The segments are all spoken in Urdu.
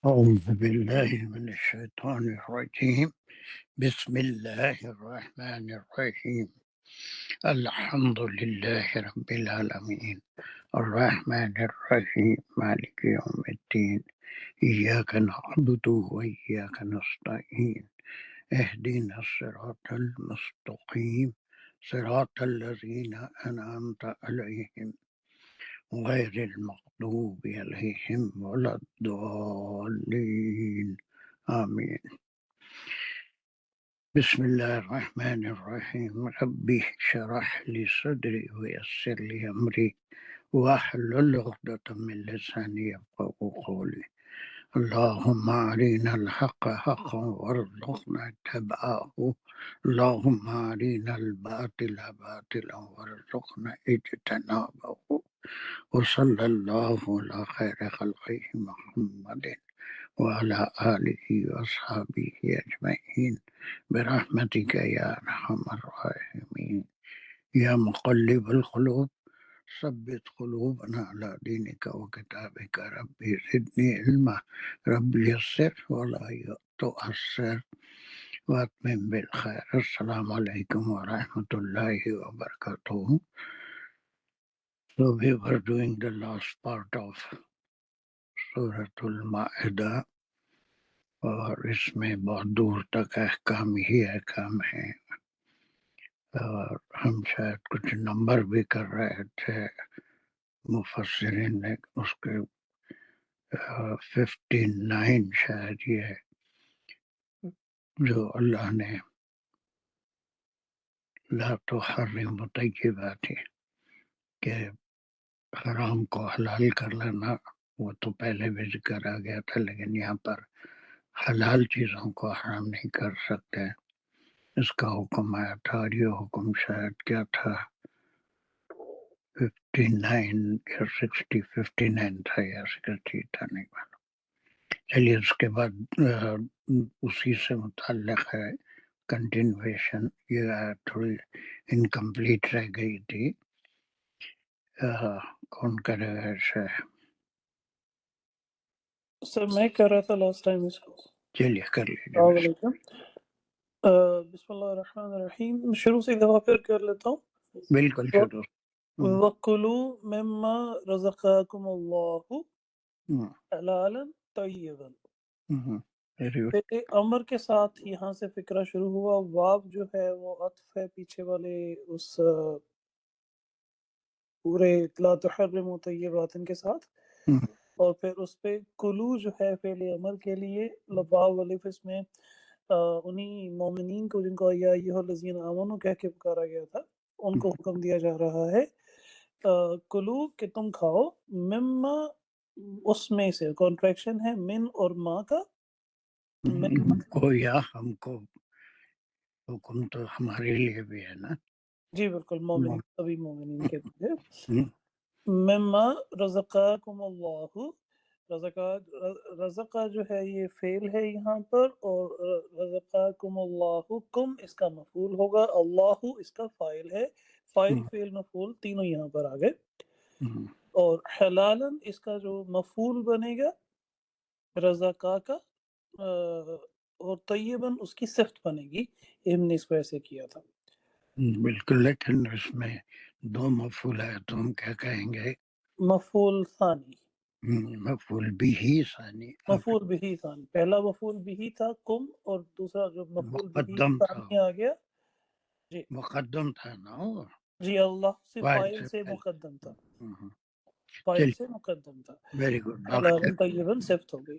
أعوذ بالله من الشيطان الرجيم. بسم الله الرحمن الرحيم. الحمد لله رب العالمين الرحمن الرحيم مالك يوم الدين. إياك نعبد وإياك نستعين. اهدنا الصراط المستقيم صراط الذين أنعمت عليهم غير المغضوب عليهم ولا الضالين آمين. بسم الله الرحمن الرحيم. ربي اشرح لي صدري ويسر لي أمري واحلل عقدة من لساني يفقهوا قولي. اللهم أرنا الحق حقا وارزقنا اتباعه. اللهم أرنا الباطل باطلا وارزقنا اجتنابه. وصلى الله على خير خلقه محمد وعلى آله وأصحابه أجمعين برحمتك يا أرحم الراحمين. يا مقلب القلوب ثبت قلوبنا على دينك وكتابك. ربي زدني علما. ربي يسر ولا تؤثر وأتمم بالخير. السلام عليكم ورحمة الله وبركاته. So we were doing the last part of Surah Al-Ma'idah اور اس میں بہت دور تک احکام ہی احکام ہیں، اور ہم شاید کچھ نمبر بھی کر رہے تھے مفسرین نے اس کے 59 شاید یہ جو اللہ نے لا تحرم طیبات کہ حرام کو حلال کر لینا، وہ تو پہلے بھی ذکر آ گیا تھا، لیکن یہاں پر حلال چیزوں کو حرام نہیں کر سکتے، اس کا حکم آیا تھا، اور یہ حکم شاید کیا تھا 59 یا 59 تھا یا 60 تھا، نہیں معلوم۔ چلیے اس کے بعد اسی سے متعلق ہے کنٹینویشن، یہ تھوڑی انکمپلیٹ رہ گئی تھی۔ کون کرے گا ایسے؟ سر میں کر رہا تھا لاسٹ ٹائم اس کو۔ چلیے کر لیجیے۔ السلام علیکم۔ بسم اللہ الرحمن الرحیم، شروع سے ایک دفعہ پھر کر لیتا ہوں۔ بالکل شروع۔ وَكُلُوا مِمَّا رَزَقَكُمُ اللَّهُ حَلَالًا طَيِّبًا۔ پھر امر کے ساتھ یہاں سے فکرہ شروع ہوا، واو جو ہے وہ عطف ہے پیچھے والے اس پورے لا تحرموا طیبات کے ساتھ، اور پھر اس پہ کلو جو ہے فعل امر کے لیے واو الف، اس میں انہی مومنین کو جن کو یا ایھا الذین آمنوا کہہ کے پکارا گیا تھا، ان کو حکم دیا جا رہا ہے کلو کہ تم کھاؤ، مما اس میں سے کانٹریکشن ہے من اور ماں کا، کو یا ہم کو حکم تو ہمارے لیے بھی ہے نا۔ جی بالکل، مومنین سبھی مومنین کے لیے۔ مما رزقاکم اللہ، رزقہ جو ہے یہ فعل ہے یہاں پر، اور رزقاکم اللہ کم اس کا مفعول ہوگا، اللہ اس کا فاعل ہے، فاعل فعل مفعول تینوں یہاں پر آ گئے، اور حلالن اس کا جو مفعول بنے گا رزقا کا، اور طیباً اس کی صفت بنے گی، ہم نے اس کو ایسے کیا تھا۔ بالکل، لیکن اس میں دو مفعول ہے تو ہم کیا کہیں گے؟ مفعول ثانی، مفعول بھی ثانی، مفعول بھی ثانی، پہلا مفعول بھی تھا کم، اور دوسرا جو مفعول بھی مقدم تھا، ثانی آ گیا، جی مقدم تھا نا، جی اللہ سے فاعل سے مقدم تھا، فاعل سے مقدم تھا، ویری گڈ۔ حلال طیباً صفت ہو گئی۔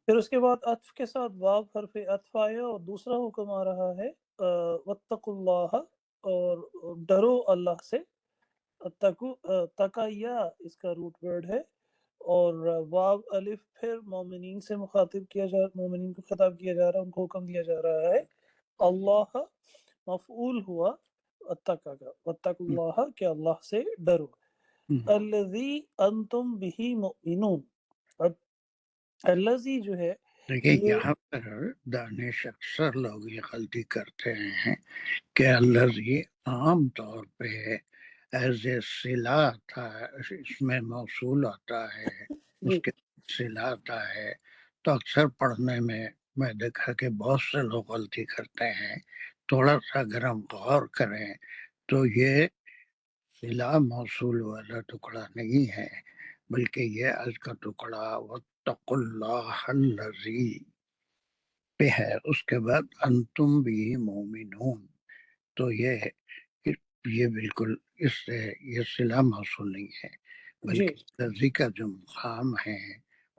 پھر اس کے بعد عطف کے ساتھ واو حرف عطف آیا، اور دوسرا حکم آ رہا ہے واتقوا اللہ، اور ڈرو اللہ سے، تقیا اس کا روٹ ورڈ ہے، اور واو الف پھر مومنین سے مخاطب کیا جا، مومنین کو خطاب کیا جا رہا ہے، ان کو حکم دیا جا رہا ہے، اللہ مفعول ہوا اتقا کا، واتقوا اللہ کہ اللہ سے ڈرو، الذی انتم بہ مؤمنون، الذی جو ہے دیکھیے یہاں پر دانش اکثر لوگ یہ غلطی کرتے ہیں کہ الذی عام طور پہ ایز اے صلہ آتا ہے، اس میں موصول آتا ہے، اس کے صلہ آتا ہے، تو اکثر پڑھنے میں دیکھا کہ بہت سے لوگ غلطی کرتے ہیں. تھوڑا سا اگر ہم غور کریں تو یہ صلہ موصول والا ٹکڑا نہیں ہے، بلکہ یہ آج کا ٹکڑا واتقوا اللہ الذی پہ ہے. اس کے بعد انتم بھی مومنون. تو یہ بالکل اس سے یہ صلہ موصول نہیں ہے، جی بلکہ الذی کا جو مقام ہے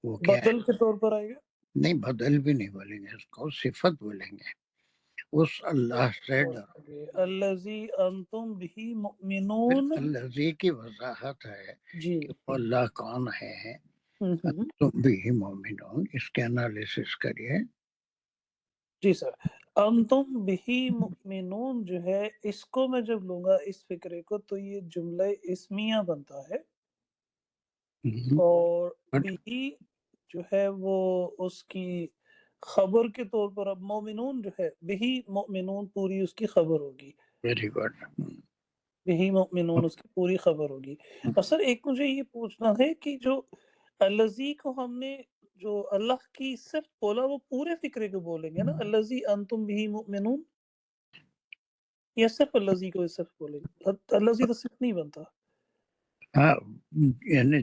وہ کیا ہے؟ بدل کے طور پر آئے گا. نہیں، بدل بھی نہیں بولیں گے، اس کو صفت بولیں گے. اس اللہ سے ڈرو. الذی انتم بہ پھر مؤمنون. الذی کی وضاحت ہے جی کہ وہ اللہ کون ہے. ہم. تم بھی مومنون، اس کے انالیسس کریے. جی سر، انتم بہ مؤمنون جو ہے، اس کو میں جب لوں گا اس فکرے کو تو یہ جملہ اسمیہ بنتا ہے، اور بہ جو ہے وہ اس کی خبر کے طور پر، اب مومنون جو ہے بہ مؤمنون پوری اس کی خبر ہوگی. Very good. بہ مؤمنون اس کی پوری خبر ہوگی. اور سر ایک مجھے یہ پوچھنا ہے کہ جو الذی کو ہم نے جو اللہ کی صرف بولا وہ پورے فکرے کو بولیں گے نا، الذی انتم بہ مؤمنون، یا صرف الذی کو صرف بولیں گے؟ الذی تو صرف نہیں بنتا. ہاں، یعنی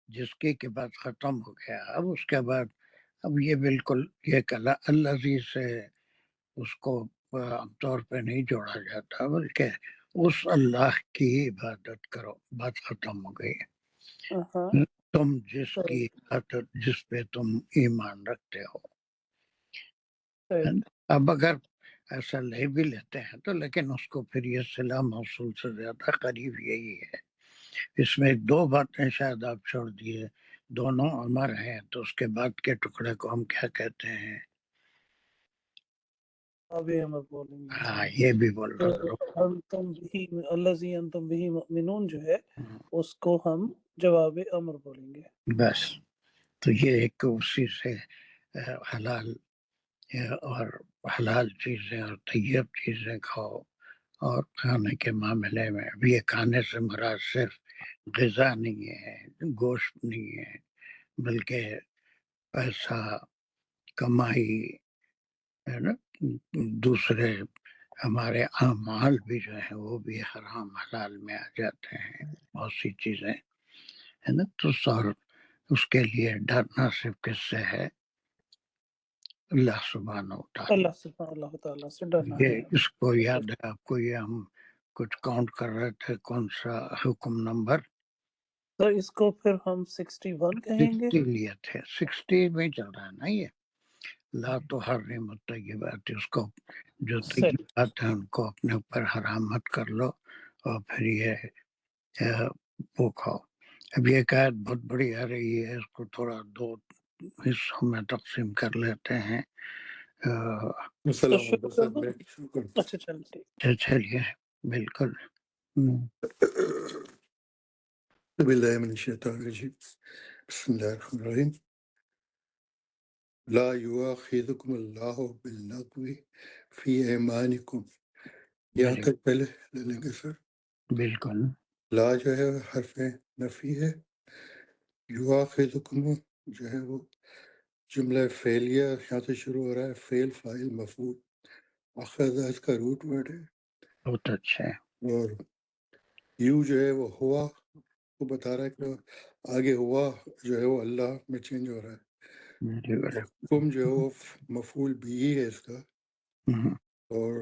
جس کے بعد ختم ہو گیا، اب اس کے بعد اب یہ بالکل یہ کلا الذی سے اس کو عام طور پہ نہیں جوڑا جاتا، بلکہ اس اللہ کی عبادت کرو، بات ختم ہو گئی. ہاں تم جس پہ تم ایمان رکھتے ہو. اب اگر ایسا لے بھی لیتے ہیں تو لیکن اس کو پھر یہ صلہ موصول سے زیادہ قریب یہی ہے. اس میں دو باتیں شاید آپ چھوڑ دیے، دونوں امر ہیں، تو اس کے بعد کے ٹکڑے کو ہم کیا کہتے ہیں؟ اب ہم بولیں گے. ہاں، یہ بھی بول رہا انتم بہ الذی انتم بہ مؤمنون جو ہے ہوں. اس کو ہم جواب امر بولیں گے. بس تو یہ ایک اسی سے حلال اور حلال چیزیں اور طیب چیزیں کھاؤ. اور کھانے کے معاملے میں اب یہ کھانے سے مراد صرف غذا نہیں ہے، گوشت نہیں ہے، بلکہ پیسہ، کمائی ہے نا، دوسرے ہمارے اعمال بھی جو ہیں وہ بھی حرام حلال میں آ جاتے ہیں. بہت سی چیزیں ہے نا. تو سر اس کے لیے ڈرنا صرف کس سے ہے؟ اللہ سبحانہ و تعالیٰ. اللہ تعالیٰ سے ڈرنا یہ ہے. اس کو یاد ہے آپ کو؟ یہ ہم کچھ کاؤنٹ کر رہے تھے، کون سا حکم نمبر؟ تو اس کو پھر ہم 61 کہیں گے. 60 لیے تھے، 60 میں چل رہا ہے نا یہ. لا تحرم الطیبات، اس کو جو طیبات ہیں ان کو اپنے اوپر حرام مت کر لو، اور پھر یہ وہ کھاؤ. اب یہ قید بہت بڑی آ رہی ہے، اس کو تھوڑا دو حصوں میں تقسیم کر لیتے ہیں. شروع کر دو. اچھا چل چلیے بالکل. بالله من الشيطان الرجيم بسم الله الرحمن الرحيم لا يؤاخذكم الله باللغو في أيمانكم. یہاں تک پہلے لے لیں گے سر. بالکل. لا جو ہے حرف نفی ہے، یؤاخذکم جو ہے وہ جملہ فعلیہ یہاں سے شروع ہو رہا ہے، فعل فاعل مفعول. اخذ اس کا روٹ ورڈ ہے، بہت اچھا ہے. اور یو جو ہے وہ ہوا کو بتا رہا ہے کہ آگے ہوا جو ہے وہ اللہ میں چینج ہو رہا ہے. حکم جو ہے وہ مفعول بھی ہے اس کا، اور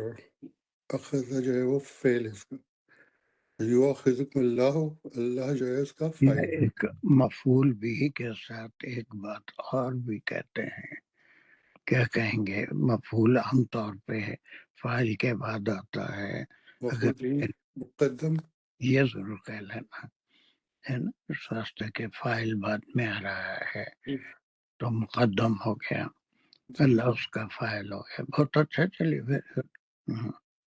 اخذ جو ہے وہ فعل ہے اس کا. یؤاخذکم اللہ، اللہ جو ہے اس کا فاعل. ایک مفعول بھی کے ساتھ ایک بات اور بھی کہتے ہیں. کیا کہیں گے؟ مفعول عام طور پہ فاعل کے بعد آتا ہے. مفعول بھی مقدم، یہ ضرور کہہ لینا ہے نا، اس راستے کے فاعل بعد میں آ رہا ہے تو مقدم ہو گیا، اللہ اس کا فاعل ہو گیا. بہت اچھا. چلیے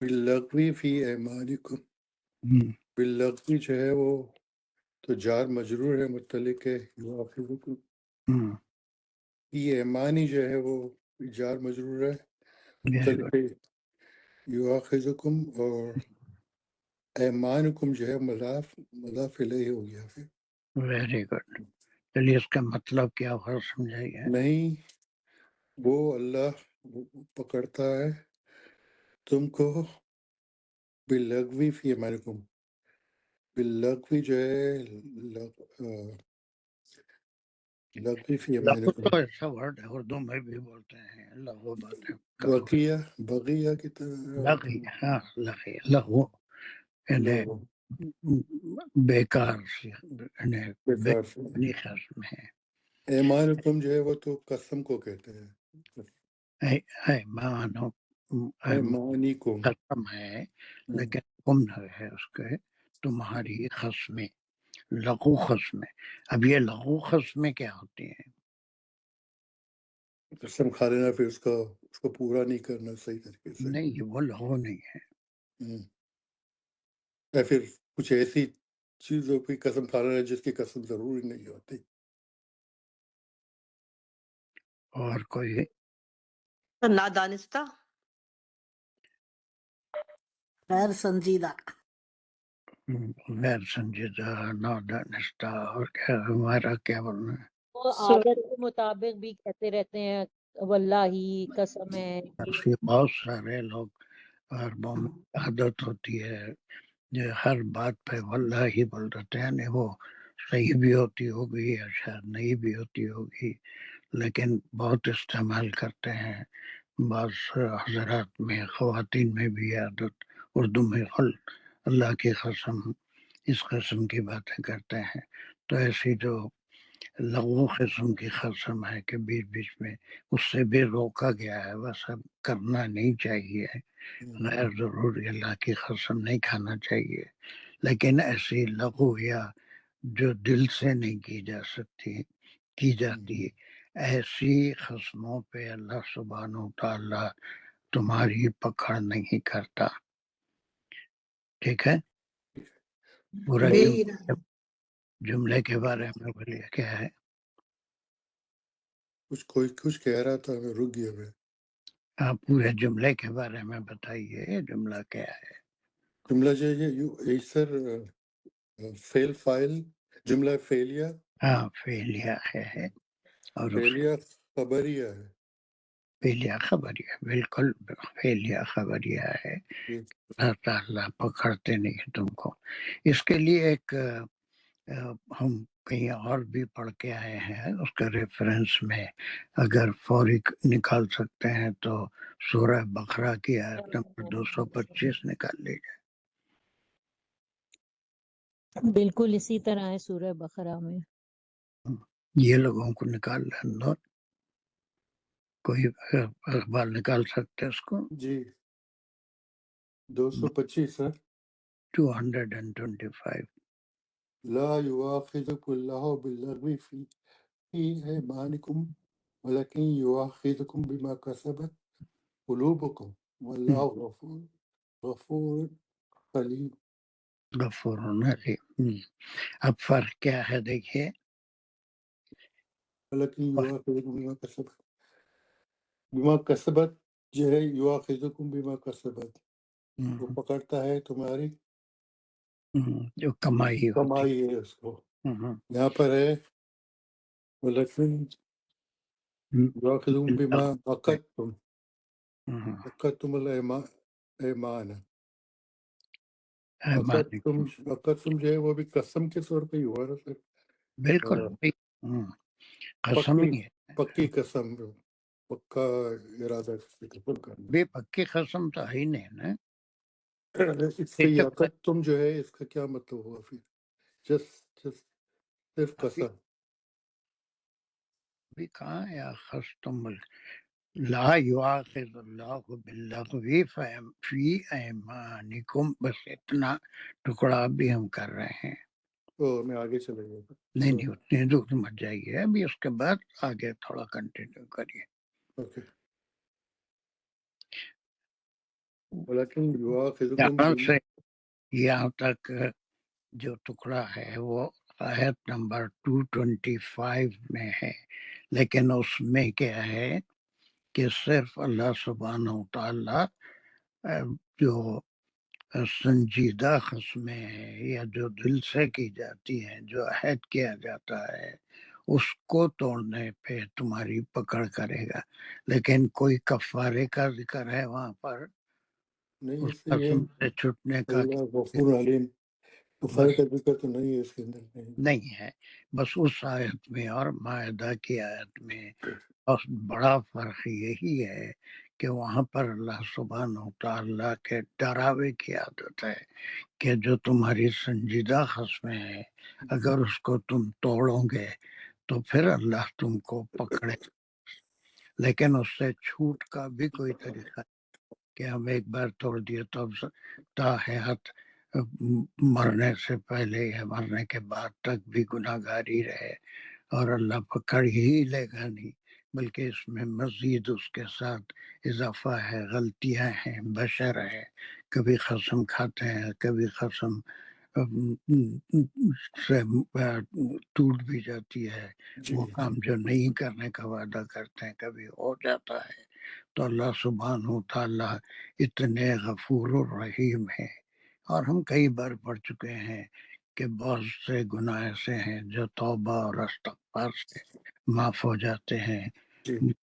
باللغو فی ایمانکم. باللغو جو ہے وہ تو جار مجرور ہے، متعلق ہے یؤاخذکم. فی ایمانی جو ہے وہ جار مجرور ہے، متعلق ہے یؤاخذکم، اور ایمانکم جو ہے مضاف الیہ ہو گیا. پھر ویری گڈ. چلیے اس کا مطلب کیا ہوا سمجھائیے. نہیں، وہ اللہ پکڑتا ہے تم کو باللغوی فی ایمانکم. باللغوی جو ہے لغوی فی لغو ایمانکم، تو ایسا ورڈ ہے، اردو میں بھی بولتے ہیں لغو باتیں کرو. بغیہ کی طرح لغی، ہاں لغی، لغو یعنی لغو، بیکار سی، یعنی بیکار سے. بے قسم ہے. ایمانکم جو ہے وہ تو قسم کو کہتے ہیں. ایمانو ایمانکم. قسم ہے، لیکن کم ہے اس کے تمہاری قسمیں، لغو قسمیں. اب یہ لغو قسمیں کیا ہوتی ہیں؟ قسم کھا لینا پھر اس کو پورا نہیں کرنا صحیح طریقے سے. نہیں، یہ وہ لغو نہیں ہے. یا پھر کچھ ایسی چیزوں کی قسم کھا لینا جس کی قسم ضروری نہیں ہوتی. اور کوئی نادانستہ، غیر سنجیدہ. غیر سنجیدہ، نادانستہ، اور کیا ہمارا کیا بولنا ہے؟ وہ عادت کے مطابق بھی کہتے رہتے ہیں واللہ قسم ہے. ایسے بہت سارے لوگ عربوں میں عادت ہوتی ہے جو ہر بات پہ واللہ ہی بول رہتے ہیں، یعنی وہ صحیح بھی ہوتی ہوگی یا شاید نہیں بھی ہوتی ہوگی، لیکن بہت استعمال کرتے ہیں. بعض حضرات میں، خواتین میں بھی عادت اردو میں اللہ کی قسم، اس قسم کی باتیں کرتے ہیں. تو ایسی جو لغو قسم کی قسم ہے کہ بیچ بیچ میں اس سے بھی روکا گیا ہے، بس اب کرنا نہیں چاہیے، غیر ضروری اللہ کی قسم نہیں کھانا چاہیے. لیکن ایسی لغو یا جو دل سے نہیں کی جا سکتی، کی جاتی ہے، ایسی قسموں پہ اللہ سبحانہ و تعالی تمہاری پکڑ نہیں کرتا. ٹھیک ہے، پورا بے جملے کے بارے میں بولیے کیا ہے. کچھ کہہ رہا تھا، میں رک گیا. میں آپ پورے جملے کے بارے میں بتائیے، جملہ کیا ہے. جملہ جو ہے ایسر فیل فائل، جملہ فیلیا. ہاں فعلیہ ہے، اور فیلیا خبریہ ہے. فعلیہ خبریہ، بالکل فعلیہ خبریہ ہے. اللہ تعالیٰ پکڑتے نہیں ہے تم کو. اس کے لیے ایک ہم کہیں اور بھی پڑھ کے آئے ہیں، اس کا ریفرنس میں اگر فوری نکال سکتے ہیں تو سورہ بقرہ کی آیت نمبر 225 نکال لیجیے. بالکل اسی طرح ہے سورہ بقرہ میں. یہ لوگوں کو نکال لیں، کوئی اخبار نکال سکتے اس کو. جی 225 ہے. 225. لا یواخذکم اللہ باللغو فی ایمانکم ولکن یواخذکم بما کسبت قلوبکم واللہ غفور حلیم. غفور علیم. اب فرق کیا ہے دیکھیے، ولکن یواخذکم بما کسبت جو ہے یواخذکم بما کسبت، وہ پکڑتا ہے تمہاری جو کمائی ہوتی. کمائی ہے اس کو. یہاں پر ہے ولکن یواخذکم بما عقدتم، عقدتم الایمان. عقدتم جو ہے وہ بھی قسم کے طور پہ ہی ہوا نا سر. بالکل قسم ہی ہے. پکی قسم، پکا ارادہ سے قسم کرنا. بے پکی قسم تو ہے ہی نہیں نا. اس کا یہ عقدتم جو ہے اس کا کیا مطلب ہوا پھر؟ صرف قسم. بھی کہاں ہے اخذتم لا یواخذ اللہ باللغو فی ایمانکم، بس اتنا ٹکڑا بھی ہم کر رہے ہیں. میں آگے چلے گا. نہیں اتنے دکھ مت جائیے، ابھی اس کے بعد آگے تھوڑا کنٹینیو کریے. اوکے. ولیکن یواخذکم یہاں سے یہاں تک جو ٹکڑا ہے وہ آیت نمبر 225 میں ہے، لیکن اس میں کیا ہے کہ صرف اللہ سبحانہ و تعالی جو سنجیدہ قسمیں ہیں یا جو دل سے کی جاتی ہیں، جو عہد کیا جاتا ہے، اس کو توڑنے پہ تمہاری پکڑ کرے گا. لیکن کوئی کفارے کا ذکر ہے وہاں پر؟ نہیں، اس اس لیے قسم سے چھٹنے کا اللہ غفور علیم کفارے کا ذکر تو نہیں ہے اس کے اندر. نہیں ہے. بس اس آیت میں اور مائدہ کی آیت میں بہت بڑا فرق یہی ہے کہ وہاں پر اللہ سبحانہ وتعالی کے ڈراوے کی عادت ہے کہ جو تمہاری سنجیدہ خصمیں ہیں اگر اس کو تم توڑو گے تو پھر اللہ تم کو پکڑے. لیکن اس سے چھوٹ کا بھی کوئی طریقہ کہ ہم ایک بار توڑ دیے تو اب تا حیات مرنے سے پہلے یا مرنے کے بعد تک بھی گناہ گاری رہے اور اللہ پکڑ ہی لے گا نہیں، بلکہ اس میں مزید اس کے ساتھ اضافہ ہے، غلطیاں ہیں، بشر ہے، کبھی قسم کھاتے ہیں، کبھی قسم سے ٹوٹ بھی جاتی ہے، وہ کام جو نہیں کرنے کا وعدہ کرتے ہیں کبھی ہو جاتا ہے. تو اللہ سبحانہ وتعالی اتنے غفور الرحیم ہیں. اور ہم کئی بار پڑھ چکے ہیں کہ بہت سے گناہ ایسے ہیں جو توبہ اور استغفار سے معاف ہو جاتے ہیں،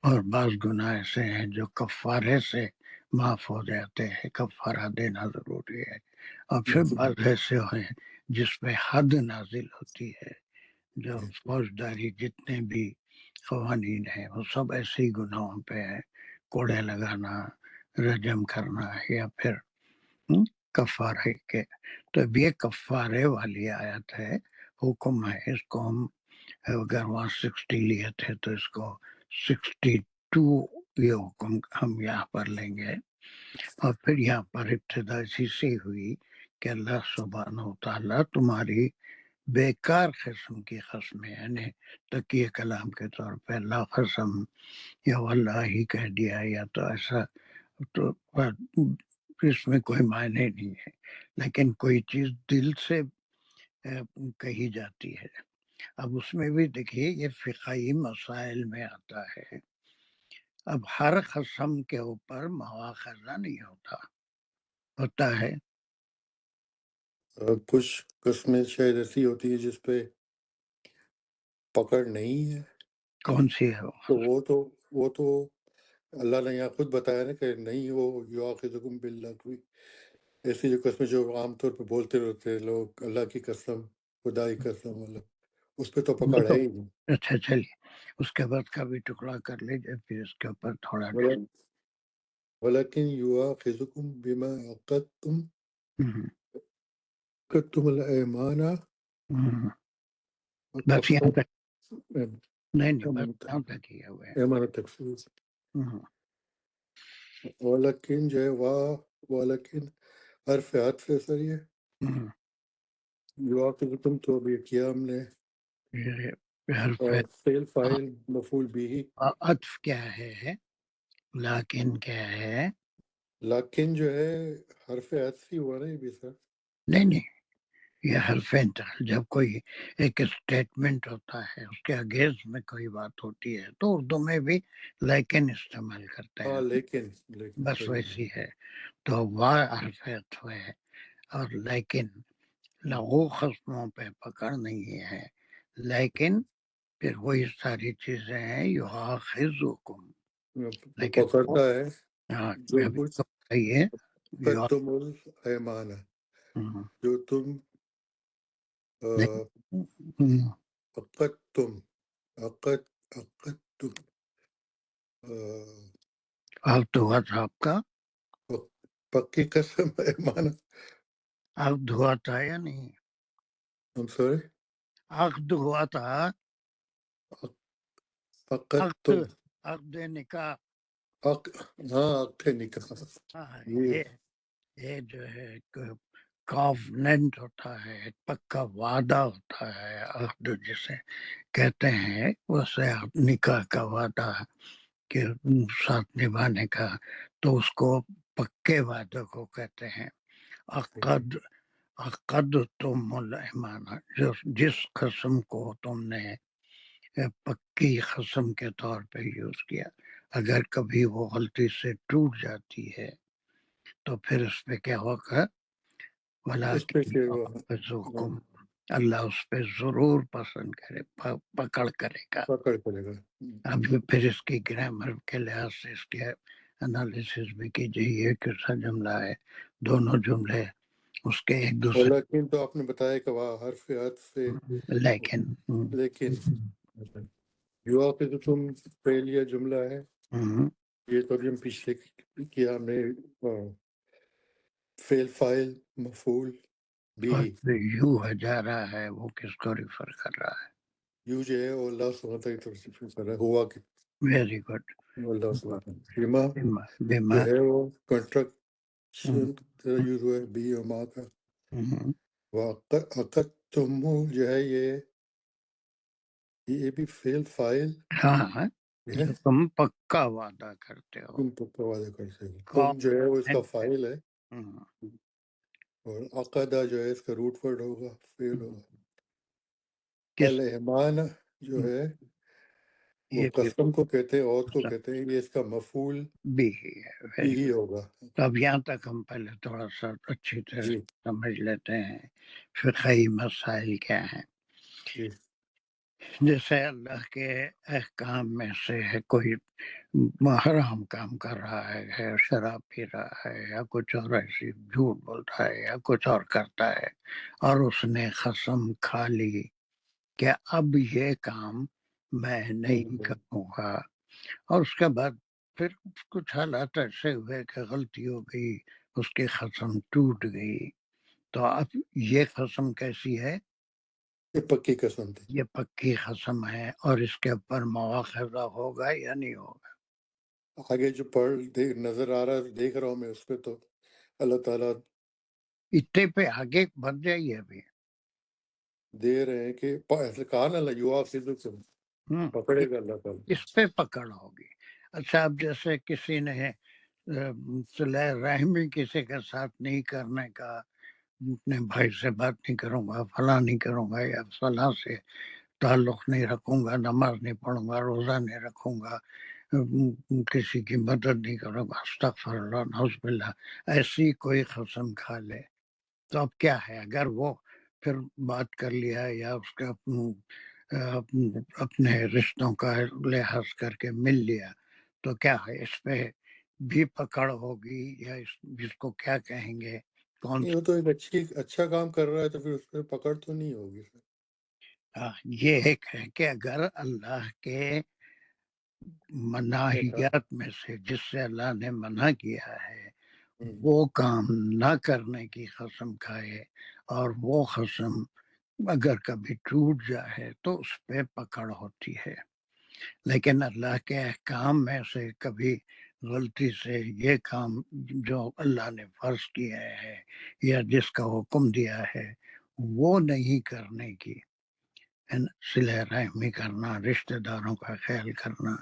اور بعض گناہ ایسے ہیں جو کفارے سے معاف ہو جاتے ہیں، کفارہ دینا ضروری ہے. اور پھر بعض ایسے ہیں جس پہ حد نازل ہوتی ہے، جو فوجداری جتنے بھی قوانین ہیں وہ سب ایسے ہی گناہوں پہ ہے، کوڑے لگانا، رجم کرنا، یا پھر کفارے کے. تو اب یہ کفارے والی آیت ہے، حکم ہے. اس کو ہم اگر وہاں 60 لیے تھے تو اس کو 62 یہ حکم ہم یہاں پر لیں گے. اور پھر یہاں پر ابتدا اسی سے ہوئی کہ اللہ سبحانہ وتعالی تمہاری بیکار قسم کی قسمیں، یعنی تکیہ کلام کے طور پہ اللہ قسم یا واللہ ہی کہہ دیا یا تو ایسا، تو اس میں کوئی معنی نہیں ہے. لیکن کوئی چیز دل سے کہی جاتی ہے. اب اس میں بھی دیکھیے یہ فقہی مسائل میں آتا ہے. اب ہر قسم کے اوپر مواخذہ نہیں ہوتا ہے. کچھ قسمیں شاید ایسی ہوتی ہے جس پہ پکڑ نہیں ہے. کون سی ہے تو وہ تو اللہ نے یہاں خود بتایا نا کہ نہیں، وہ یؤاخذکم باللغو، ایسی جو قسمیں جو عام طور پہ بولتے رہتے ہیں لوگ، اللہ کی قسم، خدا کی قسم، اللہ، اس پہ تو پکڑ ہے ہی نہیں. اچھا چلیے اس کے بعد کا بھی ٹکڑا کر لیجیے، پھر اس کے اوپر تھوڑا ولیکن یؤاخذکم بما عقدتم الایمان. بس یہاں تک نہیں، بس یہاں تک ہی ہوئے. ایمان تکفیر. ولیکن جو ہے ولیکن حرف عطف ہے سر، یہ یؤاخذکم تو ابھی کیا ہم نے، فعل فاعل مفعول بھی. عطف کیا ہے، لیکن کیا ہے، لیکن جو ہے حرف عطف ہی ہوا نا یہ بھی سر. نہیں یہ حرف انتقال، جب کوئی ایک اسٹیٹمنٹ ہوتا ہے اس کے اگینسٹ میں کوئی بات ہوتی ہے تو اردو میں بھی لیکن استعمال کرتے ہیں. لیکن بس ویسی ہے. تو وا حرف عطف ہے، اور لیکن لغو قسموں پہ پکڑ نہیں ہے. لیکن پھر وہی ساری چیزیں ہیں یؤاخذکم، لیکن پکڑتا ہے ہاں جو کچھ یہ قدتم الایمان، جو تم عقدتم عقد ہوا تھا آپ کا، پکی قسم ایمان. عقد ہوا تھا یا نہیں؟ I'm sorry. عقد ہوا تھا، عقدتم، عقد نکاح. ہاں عقد نکاح. یہ جو ہے کافننٹ ہوتا ہے، ایک پکا وعدہ ہوتا ہے. عقد جسے کہتے ہیں ویسے نکاح کا وعدہ کہ ساتھ نبھانے کا، تو اس کو پکے وعدے کو کہتے ہیں. عقد تم الایمان، جس قسم کو تم نے پکی قسم کے طور پہ یوز کیا، اگر کبھی وہ غلطی سے ٹوٹ جاتی ہے تو پھر اس پہ کیا ہوگا، ولیکن اللہ اس پہ ضرور پسند کرے، پکڑ کرے گا. پکڑ کرے گا. اب پھر اس کی گرامر کے لحاظ سے اس کے انالیسس بھی کیجیے. یہ کیسا جملہ ہے، دونوں جملے اس کے ایک دوسرے. لیکن تو آپ نے بتایا کہ وہ حرف عطف سے لیکن یواقعتم فعل یا جملہ ہے. یہ تو ابھی ہم پچھلے کیا ہم نے فعل فاعل مفعول بھی. یو ہے جا رہا ہے، وہ کس کو ریفر کر رہا ہے؟ یو جو ہے وہ اللہ سبحانہ وتعالی کی طرف سے ریفر کر رہا ہے. ہوا کہ ویری گڈ. اللہ سبحانہ وتعالی. بیما بیما جو ہے وہ کنسٹرکشن یوز ہوا ہے بی اور ماں کا. وَعَقَدتُّمُ جو ہے یہ بھی فعل فاعل ہاں، ہے. تم پکا وعدہ کرتے ہو. تم پکا وعدہ کرتے ہو. تم جو ہے وہ اس کا فاعل ہے، اور عقدہ جو ہے اس کا روٹ ورڈ ہوگا، فعل ہوگا. الایمان جو ہے وہ قسم کو کہتے ہیں، عہد کو کہتے ہیں. یہ اس کا مفعول بھی ہی ہوگا. تو اب یہاں تک ہم پہلے تھوڑا سا اچھی طرح سمجھ لیتے ہیں فقہی مسائل کیا ہیں. جیسے اللہ کے احکام میں سے ہے کوئی حرام کام کر رہا ہے، شراب پی رہا ہے یا کچھ اور ایسی جھوٹ بولتا ہے یا کچھ اور کرتا ہے، اور اس نے قسم کھا لی کہ اب یہ کام میں نہیں کروں گا، اور اس کے بعد پھر کچھ حالات ایسے ہوئے کہ غلطی ہو گئی، اس کی قسم ٹوٹ گئی، تو اب یہ قسم کیسی ہے؟ یہ پکی قسم تھی. یہ پکی قسم ہے، اور اس کے اوپر مواخذہ ہوگا یا نہیں ہوگا؟ آگے جو نظر آ رہا ہے، دیکھ رہا ہوں میں اس پہ، تو اللہ تعالیٰ اتنے پہ آگے بڑھ جائیے ابھی. دے رہے ہیں کہ ایسے کہا نا اللہ یواقعتم، پکڑے گا اللہ تعالیٰ. اس پہ پکڑ ہوگی. اچھا، اب جیسے کسی نے صلح رحمی کسی کے ساتھ نہیں کرنے کا، اپنے بھائی سے بات نہیں کروں گا، فلاں نہیں کروں گا، یا فلاں سے تعلق نہیں رکھوں گا، نماز نہیں پڑھوں گا، روزہ نہیں رکھوں گا، کسی کی مدد نہیں کروں گا، استغفر اللہ نعوذ باللہ، ایسی کوئی قسم کھا لے، تو اب کیا ہے؟ اگر وہ پھر بات کر لیا یا اس کا اپنے رشتوں کا لحاظ کر کے مل لیا، تو کیا ہے؟ اس پہ بھی پکڑ ہوگی یا اس کو کیا کہیں گے؟ کون یہ تو ایک اچھا کام کر رہا ہے تو پھر اس پہ پکڑ تو نہیں ہوگی. یہ ایک ہے کہ اگر اللہ کے مناہیات میں سے جس سے اللہ نے منع کیا ہے وہ کام نہ کرنے کی قسم کھائے، اور وہ قسم اگر کبھی ٹوٹ جائے تو اس پہ پکڑ ہوتی ہے. لیکن اللہ کے احکام میں سے کبھی غلطی سے یہ کام جو اللہ نے فرض کیا ہے یا جس کا حکم دیا ہے وہ نہیں کرنے کی، صلہ رحمی کرنا، رشتہ داروں کا خیال کرنا،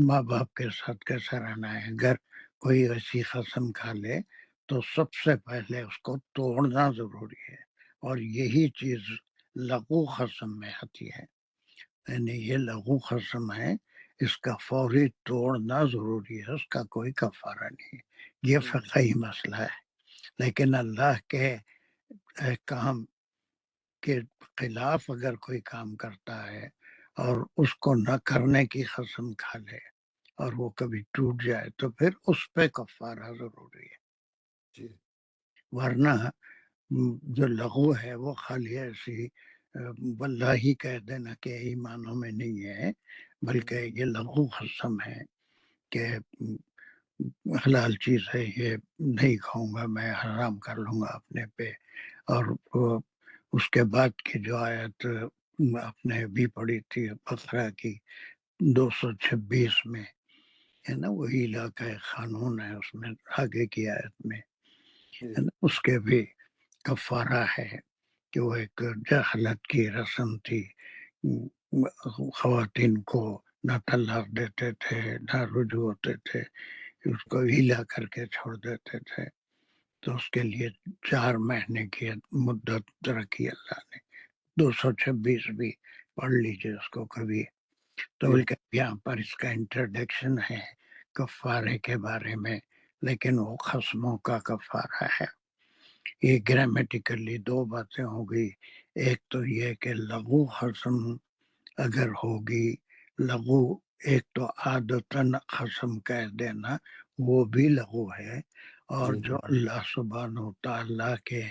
ماں باپ کے ساتھ کیسا رہنا ہے، اگر کوئی ایسی قسم کھا لے تو سب سے پہلے اس کو توڑنا ضروری ہے، اور یہی چیز لغو قسم میں آتی ہے. یعنی یہ لغو قسم ہے، اس کا فوری توڑنا ضروری ہے، اس کا کوئی کفارہ نہیں. یہ فقہی مسئلہ ہے. لیکن اللہ کے احکام کے خلاف اگر کوئی کام کرتا ہے اور اس کو نہ کرنے کی قسم کھا لے اور وہ کبھی ٹوٹ جائے تو پھر اس پہ کفارہ ضروری ہے. ورنہ جو لغو ہے وہ خالی ایسی واللہ ہی کہہ دینا کہ ایمانوں میں نہیں ہے، بلکہ یہ لغو قسم ہے کہ حلال چیز ہے یہ نہیں کھاؤں گا، میں حرام کر لوں گا اپنے پہ. اور اس کے بعد کی جو آیت آپ نے بھی پڑھی تھی بقرہ کی 226 میں ہے نا، وہی علاقہ قانون ہے، اس میں آگے کی آیت میں اس کے بھی کفارہ ہے کہ وہ ایک جہالت کی رسم تھی، خواتین کو نہ طلاق دیتے تھے نہ رجوع ہوتے تھے، اس کو ہلا کر کے چھوڑ دیتے تھے، تو اس کے لیے 4 مہینے کی مدت رکھی اللہ نے. 226 بھی پڑھ لیجیے اس کو کبھی. تو بلکہ یہاں پر اس کا انٹروڈکشن ہے کفارے کے بارے میں، لیکن وہ قسموں کا کفارہ ہے. یہ گرامیٹیکلی دو باتیں ہو گئی. ایک تو یہ کہ لغو قسم اگر ہوگی، لغو ایک تو عادتاً قسم کہہ دینا وہ بھی لغو ہے، اور جو اللہ سبحانہ و تعالیٰ کے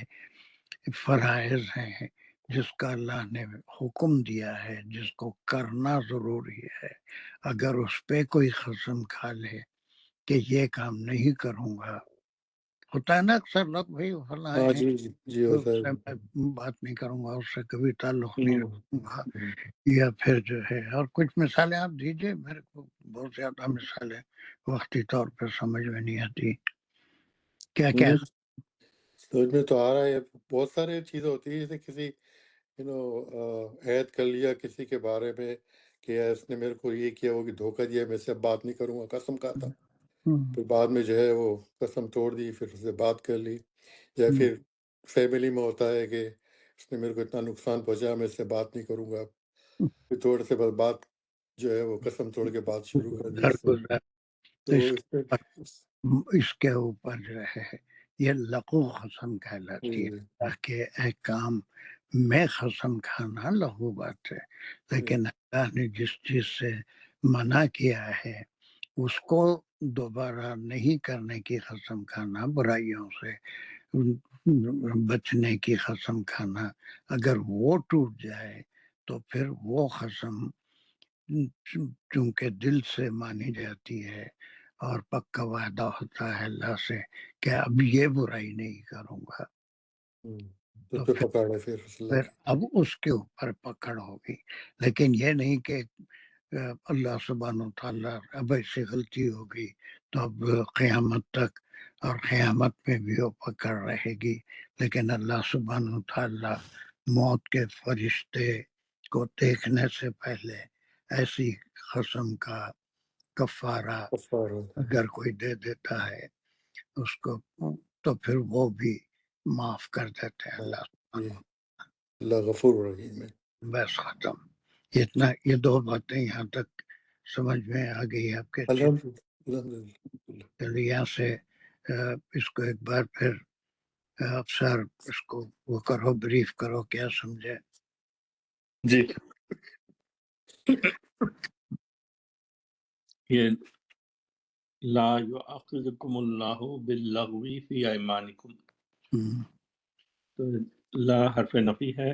فرائض ہیں جس کا اللہ نے حکم دیا ہے، جس کو کرنا ضروری ہے، اگر اس پہ کوئی قسم کھا لے کہ یہ کام نہیں کروں گا، ہوتا ہے نا اکثر لوگ بھائی فلاں ہاں ہیں جی تو ہوتا اس ہے. سے میں بات نہیں کروں گا، اس سے کبھی تعلق نہیں ہوں، رکھوں گا، یا پھر جو ہے اور کچھ مثالیں آپ دیجئے. میرے کو بہت زیادہ مثالیں وقتی طور پہ سمجھ میں نہیں آتی. کیا کیا مجھے سمجھ میں تو آ رہا ہے بہت سارے چیزیں ہوتی ہیں، جیسے کسی عہد کر لیا کسی کے بارے میں کہ اس نے میرے کو یہ کیا، وہ دھوکہ دیا، میں سے اب بات نہیں کروں گا، قسم کھا تھا، پھر بعد میں جو ہے وہ قسم توڑ دی، پھر اس سے بات کر لی. یا پھر فیملی میں ہوتا ہے کہ اس نے میرے کو اتنا نقصان پہنچایا، میں اس سے بات نہیں کروں گا، پھر تھوڑے سے بعد بات جو ہے وہ قسم توڑ کے بات شروع کر دی اس سے. درگزر. تو تو اس پہ اس کے اوپر جو ہے یہ لغو قسم کہلاتی ہے، تاکہ احکام میں قسم کھانا لغو بات ہے. لیکن اللہ نے جس چیز سے منع کیا ہے اس کو دوبارہ نہیں کرنے کی قسم کھانا، برائیوں سے بچنے کی قسم کھانا، اگر وہ ٹوٹ جائے تو پھر وہ قسم چونکہ دل سے مانی جاتی ہے اور پکا وعدہ ہوتا ہے اللہ سے کہ اب یہ برائی نہیں کروں گا، تو پہ پکڑا پھر اب اس کے اوپر پکڑ ہوگی. لیکن یہ نہیں کہ اللہ سبحانہ و تعالیٰ اب ایسی غلطی ہوگی تو اب قیامت تک، اور قیامت میں بھی وہ پکڑ رہے گی. لیکن اللہ سبحانہ و تعالیٰ موت کے فرشتے کو دیکھنے سے پہلے ایسی قسم کا کفارہ اگر کوئی دے دیتا ہے اس کو، تو پھر وہ بھی معاف کر دیتے ہیں اللہ غفور رحیم ہے. بس ختم. اتنا، یہ دو باتیں یہاں تک سمجھ میں آ گئی آپ کے. چلیے یہاں سے اس کو ایک بار پھر افسر اس کو وہ کرو، بریف کرو کیا سمجھے. جی یہ لا یؤاخذکم اللہ باللغو فی ایمانکم، تو لا حرف نفی ہے،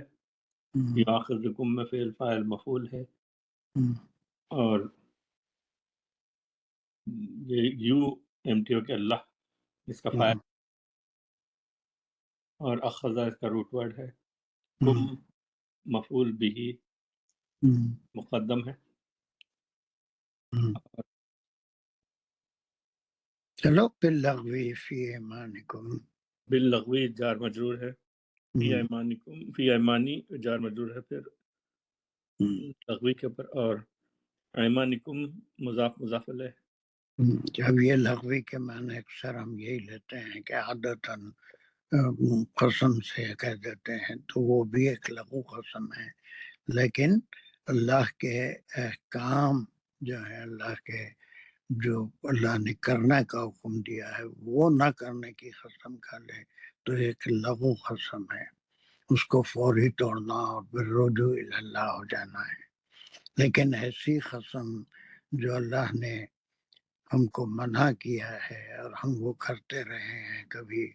یؤاخذکم میں فعل فاعل مفعول ہے، اور یہ یو ایم ٹی او کے اللہ اس کا فاعل، اور اخذہ اس کا روٹ ورڈ ہے، کم مفعول بھی مقدم ہے. چلو باللغو فی ایمانکم، باللغوی جار مجرور ہے، فی ایمانکم، فی ایمانی جار مجرور ہے پھر لغوی کے اوپر، اور ایمانکم مضاف مضاف الیہ. جب یہ لغوی کے معنی اکثر ہم یہی لیتے ہیں کہ عادتاً قسم سے کہہ دیتے ہیں، تو وہ بھی ایک لغو قسم ہے. لیکن اللہ کے احکام جو ہے، اللہ کے جو اللہ نے کرنے کا حکم دیا ہے وہ نہ کرنے کی قسم کھا لے تو ایک لغو قسم ہے، اس کو فوری توڑنا اور پھر رجوع اللہ ہو جانا ہے. لیکن ایسی قسم جو اللہ نے ہم کو منع کیا ہے اور ہم وہ کرتے رہے ہیں کبھی،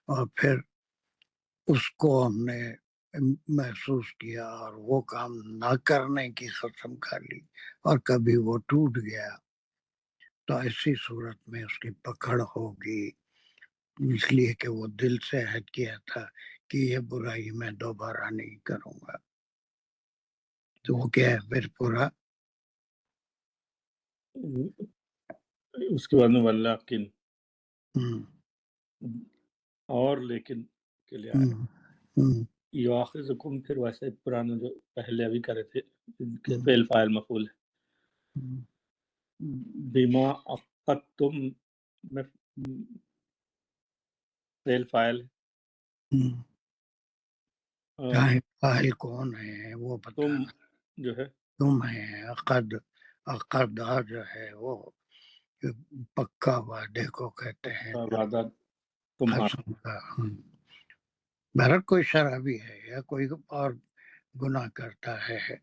اور پھر اس کو ہم نے محسوس کیا اور وہ کام نہ کرنے کی قسم کھا لی اور کبھی وہ ٹوٹ گیا، تو ایسی صورت میں اس کی پکڑ ہوگی، اس لیے کہ وہ دل سے عہد کیا تھا کہ یہ برائی میں دوبارہ نہیں کروں گا. تو وہ کیا ہے پھر پورا اس کے بعد میں ولیکن ہم اور لیکن کے لیے آیا. یؤاخذکم پھر ویسے پرانا جو پہلے ابھی کرے تھے کہ فعل فاعل مفعول ہے، بما عقدتم میں فعل فاعل ہے، اور فاعل کون ہے وہ تم بتانا. جو ہے تم ہے عقدہ جو ہے وہ پکا وعدے کو کہتے ہیں، وعدہ تمہارا. قسم کا. بہرحال کوئی شرابی ہے یا کوئی اور گناہ کرتا ہے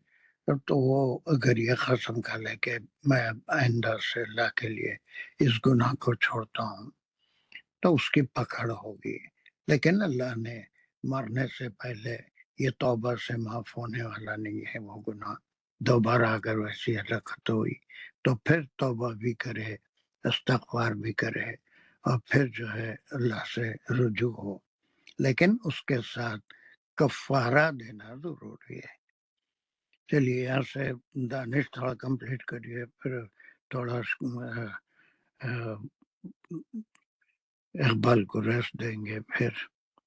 تو وہ اگر یہ قسم کھا لے کہ میں آئندہ سے اللہ کے لیے اس گناہ کو چھوڑتا ہوں تو اس کی پکڑ ہوگی، لیکن اللہ نے مرنے سے پہلے یہ توبہ سے معاف ہونے والا نہیں ہے وہ گناہ۔ دوبارہ اگر ویسی حرکت ہوئی تو پھر توبہ بھی کرے، استغفار بھی کرے، اور پھر جو ہے اللہ سے رجوع ہو، لیکن اس کے ساتھ کفارہ دینا ضروری ہے۔ چلیے یہاں سے دانش تھوڑا کمپلیٹ کریے، پھر تھوڑا اقبال کو ریسٹ دیں گے پھر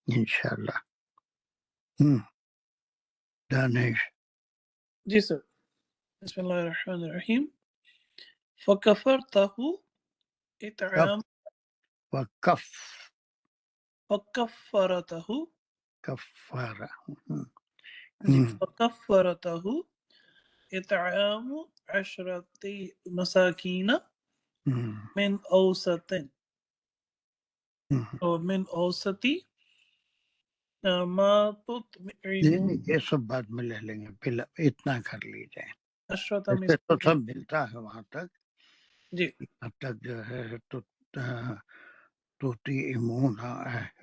انشاءاللہ۔ دانش۔ جی سر، بسم اللہ الرحمن الرحیم۔ فکفرتہ اطعام فکفرتہ کفارہ جی فکفرتہ اطعام عشرۃ مساکین من اوسط اور من اوسطی ما تطعمون یہ سب بعد میں لے لیں گے، پہلے اتنا کر لیجئے۔ عشرۃ ایسے تو مساکین سب ملتا ہے وہاں تک، جی وہاں تک جو ہے تطعمون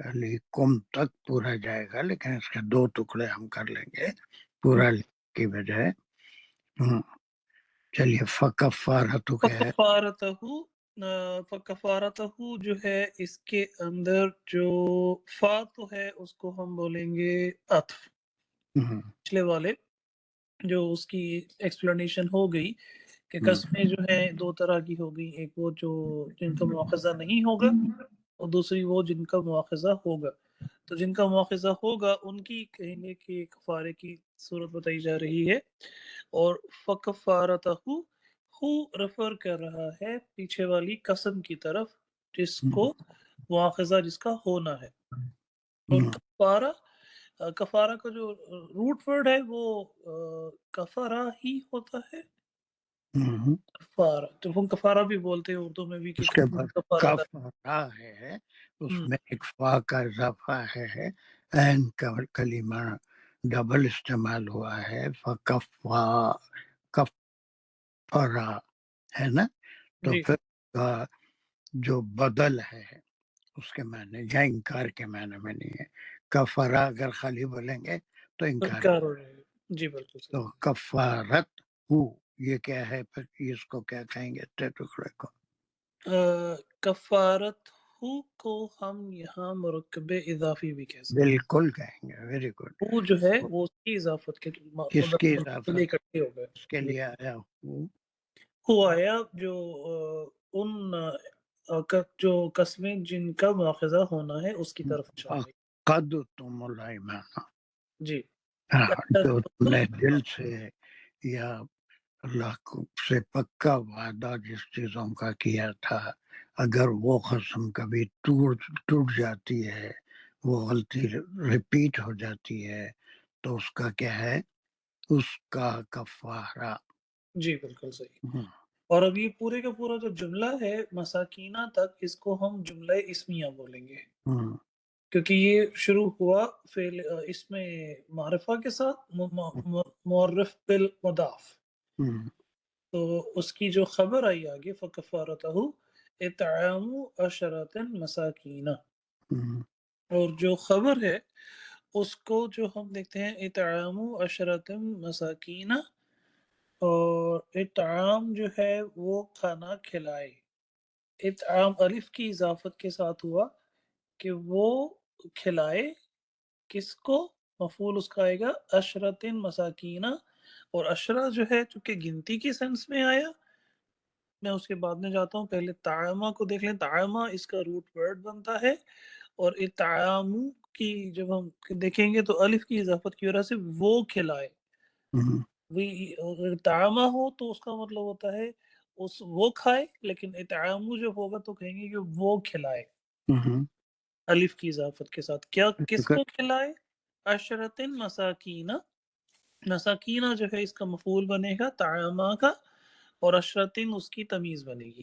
علیکم تک پورا جائے گا، لیکن اس کے 2 ٹکڑے ہم کر لیں گے پورا کی بجائے۔ چلیے فکفارۃ کیا ہے؟ فکفارتہ جو ہے اس کے اندر جو فا تو ہے اس کو ہم بولیں گے عطف، پچھلے والے جو اس کی ایکسپلینیشن ہو گئی کہ قسمیں جو ہیں 2 طرح کی ہو گئی، ایک وہ جو جن کا مواخذہ نہیں ہوگا اور دوسری وہ جن کا مواخذہ ہوگا۔ تو جن کا مواخذہ ہوگا ان کی کہنے کے کفارے کی صورت بتائی جا رہی ہے، اور فکفارتہ ہو ریفر کر رہا ہے پیچھے والی قسم کی طرف جس کو مواخذہ جس کا ہونا ہے۔ اور کفارہ کا جو روٹ ورڈ ہے وہ کفارہ ہی ہوتا ہے، کفارہ تو ہم کفارہ بھی بولتے ہیں اردو میں بھی کہ اس کے بعد کفارہ ادا کفارہ ہے، اس میں ایک فا کا اضافہ ہے، این کا کلمہ ڈبل استعمال ہوا ہے، کفارہ ہے نا، تو جی پھر جو بدل ہے اس کے معنی یا انکار کے معنی میں نہیں ہے۔ کفارہ اگر خالی بولیں گے تو انکار، انکار ہو رہے ہیں، جی بالکل تو صحیح۔ کفارت ہو یہ کیا ہے، پھر اس کو کیا کہیں گے ٹکڑے کو؟ کفارت ہو کو ہم یہاں مرکب اضافی بھی کہہ سکتے بالکل کہیں گے، ویری گڈ۔ ہیں، وہ جو ہے وہ اس کی اضافت کے کس کی لیے اضافت اکٹھے ہو گئے۔ اس کے لیے آیا ہوں؟ وہ آیا جو ان جو قسمیں جن کا مواخذہ ہونا ہے اس کی طرف اشارہ ہے۔ قد تم الایمان، جی جو تم نے دل سے یا اللہ سے پکا وعدہ جس چیزوں کا کیا تھا، اگر وہ قسم کبھی ٹوٹ جاتی ہے، وہ غلطی ریپیٹ ہو جاتی ہے، تو اس کا کیا ہے؟ اس کا کفارہ۔ جی بالکل صحیح۔ اور اب یہ پورے کا پورا جو جملہ ہے مساکینہ تک، اس کو ہم جملہ اسمیہ بولیں گے، کیونکہ یہ شروع ہوا فعل اس میں معرفہ کے ساتھ معرف بالمضاف، تو اس کی جو خبر آئی آگے فکفارتہ اطعام عشرۃ مساکین، اور جو خبر ہے اس کو جو ہم دیکھتے ہیں اطعام عشرۃ مساکین، اور اطعام جو ہے وہ کھانا کھلائے۔ اطعام الف کی اضافت کے ساتھ ہوا کہ وہ کھلائے کس کو، مفعول اس کا آئے گا عشرۃ مساکین، اور عشرہ جو ہے چونکہ گنتی کی سینس میں آیا، میں اس کے بعد میں جاتا ہوں، پہلے طعامہ کو دیکھ لیں۔ طعامہ اس کا روٹ ورڈ بنتا ہے، اور اطعام کی جب ہم دیکھیں گے تو الف کی اضافت کی وجہ سے وہ کھلائے، اگر طعامہ ہو تو اس کا مطلب ہوتا ہے وہ کھائے، لیکن اطعام جو ہوگا تو کہیں گے کہ وہ کھلائے الف کی اضافت کے ساتھ۔ کیا کس کو کھلائے؟ عشرۃ مساکین، مساکینہ جو ہے اس کا مفعول بنے گا طعامہ کا، اور عشرۃ اس کی تمیز بنے گی۔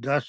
10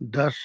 10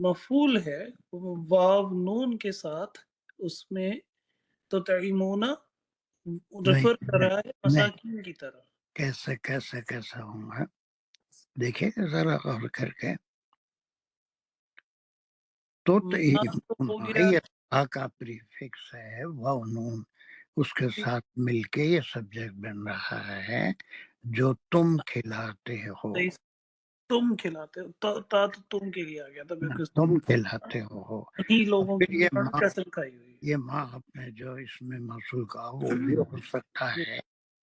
مفعول ہے واو نون کے ساتھ، اس میں تو تعیمونا ریفر کر رہا ہے مساکین کی طرح. کیسا ہوں گا، دیکھیں ذرا غور کر کے. تو ہو گیا یہ آ کا پریفکس ہے واو نون، اس کے ساتھ مل کے یہ سبجیکٹ بن رہا ہے جو تم کھلاتے ہو. تم کھلاتے ہو، تا تو تم کے لیے آ گیا تھا بالکل. تم کھلاتے ہو. انہی لوگوں پھر کی کسر کھائی ہوئی. یہ ماں اپنے جو اس میں موصول کا وہ بھی ہو سکتا ہے،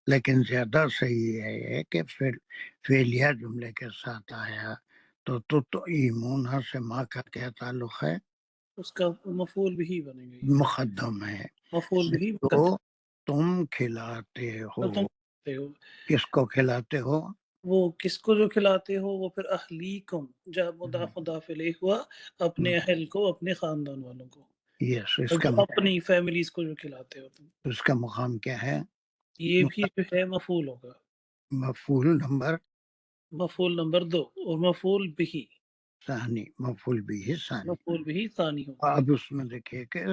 لیکن زیادہ صحیح ہے یہ کہ پھر فعلیہ جملے کے ساتھ آیا تو ایمونہ سے ماں کا کیا تعلق ہے؟ اس کا مفعول بھی بنے گا، مقدم ہے. مفعول بھی تو تم کھلاتے ہو، کس کو کھلاتے ہو؟ وہ کس کو جو کھلاتے ہو، وہ پھر اہلیکم جب مضاف الیہ ہوا، اپنے اہل کو، اپنے خاندان والوں کو، یس. اس کا اپنی فیملیز کو جو کھلاتے ہو تم. اس کا مقام کیا ہے؟ یہ بھی جو ہے مفعول ہوگا، مفعول نمبر 2 اور مفعول بھی ثانی، مفعول بھی ثانی ہوگا. اب اس میں دیکھیے کہ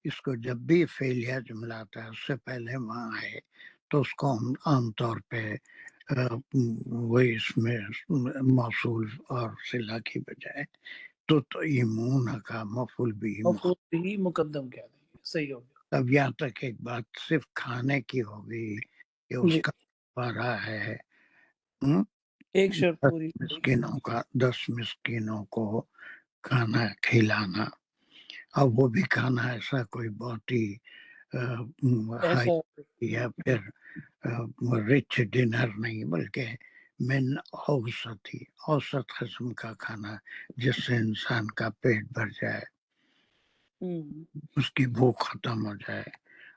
اس کو جب بھی فعلیہ جملہ آتا ہے اس سے پہلے وہاں ہے تو اس کو ہم عام طور پہ وہی اس میں موصول اور صلہ کی بجائے تو ایمون کا مفعول بھی مقدم کہہ دیں گے، صحیح ہوگا. اب یہاں تک ایک بات صرف کھانے کی ہوگی کہ اس کا کفارہ ہے ایک شرط پوری 10 مسکینوں کو کھانا کھلانا. اب وہ بھی کھانا ایسا کوئی بہت ہی ہائی یا پھر رچ ڈنر نہیں، بلکہ من اوسط قسم کا کھانا جس سے انسان کا پیٹ بھر جائے، اس کی بھوک ختم ہو جائے.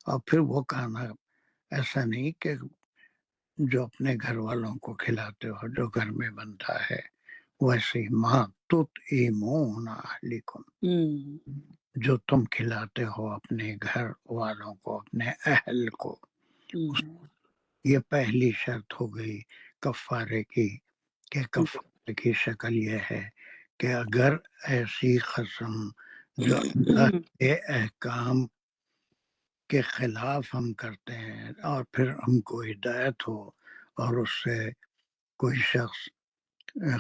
اور پھر وہ کھانا ایسا نہیں کہ جو اپنے گھر والوں کو کھلاتے ہو جو گھر میں بنتا ہے، ویسے ہی ماں تطعمون اہلکم، جو تم کھلاتے ہو اپنے گھر والوں کو، اپنے اہل کو. یہ پہلی شرط ہو گئی کفارے کی، کہ کفارے کی شکل یہ ہے کہ اگر ایسی قسم جو اللہ کے احکام کے خلاف ہم کرتے ہیں اور پھر ہم کو ہدایت ہو اور اس سے کوئی شخص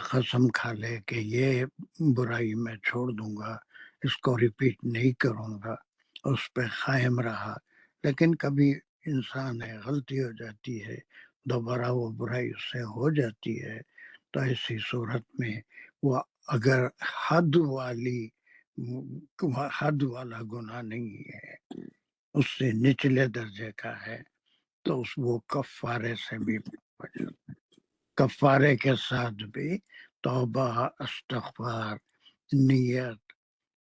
قسم کھا لے کہ یہ برائی میں چھوڑ دوں گا، اس کو ریپیٹ نہیں کروں گا، اس پہ قائم رہا، لیکن کبھی انسان ہے غلطی ہو جاتی ہے، دوبارہ وہ برائی اس سے ہو جاتی ہے، تو ایسی صورت میں وہ اگر حد والا گناہ نہیں ہے، اس سے نچلے درجے کا ہے، تو وہ کفارے سے بھی کفارے کے ساتھ بھی توبہ، استغفار، نیت،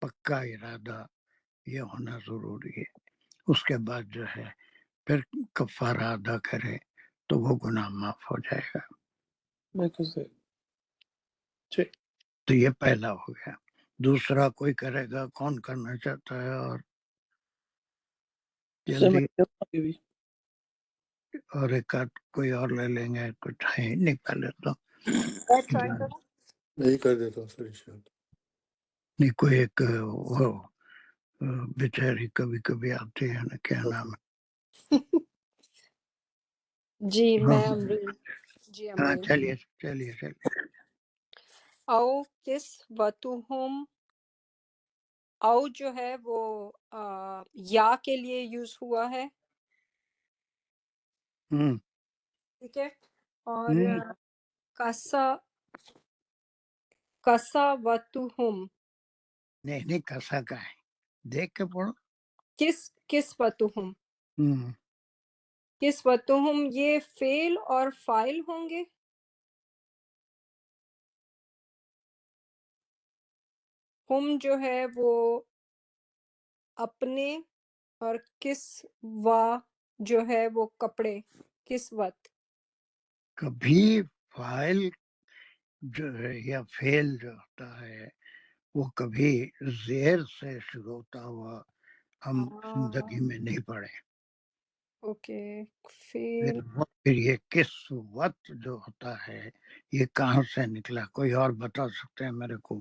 پکا ارادہ یہ ہونا ضروری ہے. اس کے بعد جو ہے پھر کفارہ ادا کرے تو وہ گناہ معاف ہو جائے گا. تو یہ پہلا ہو گیا. دوسرا کوئی کرے گا؟ کون کرنا چاہتا ہے؟ اور جلدی، اور ایک آدھ کوئی اور لے لیں گے، کچھ ہے نہیں پہلے تو نہیں کر دیتا ہوں سر انشاءاللہ. نہیں کوئی ایک وہ بیچاری کبھی کبھی آتی ہے نا، کیا نام ہے؟ جی میں جی ہاں امرین. چلیے او کس وتہم، او جو ہے وہ یا کے لیے یوز ہوا ہے، ٹھیک ہے، اور کسا وتہم، نہیں کسا کا ہے، دیکھ کے پڑھو. کس وتہم، کس وتہم یہ فعل اور فاعل ہوں گے. ہم جو ہے وہ اپنے، اور کس وا جو ہے وہ کپڑے، کس وت. کبھی فاعل جو ہے یا فعل جو ہوتا ہے وہ کبھی زیر سے شروع ہوتا ہوا ہم زندگی میں نہیں پڑھے. اوکے، فعل پھر یہ کس وقت جو ہوتا ہے یہ کہاں سے نکلا؟ کوئی اور بتا سکتے ہیں میرے کو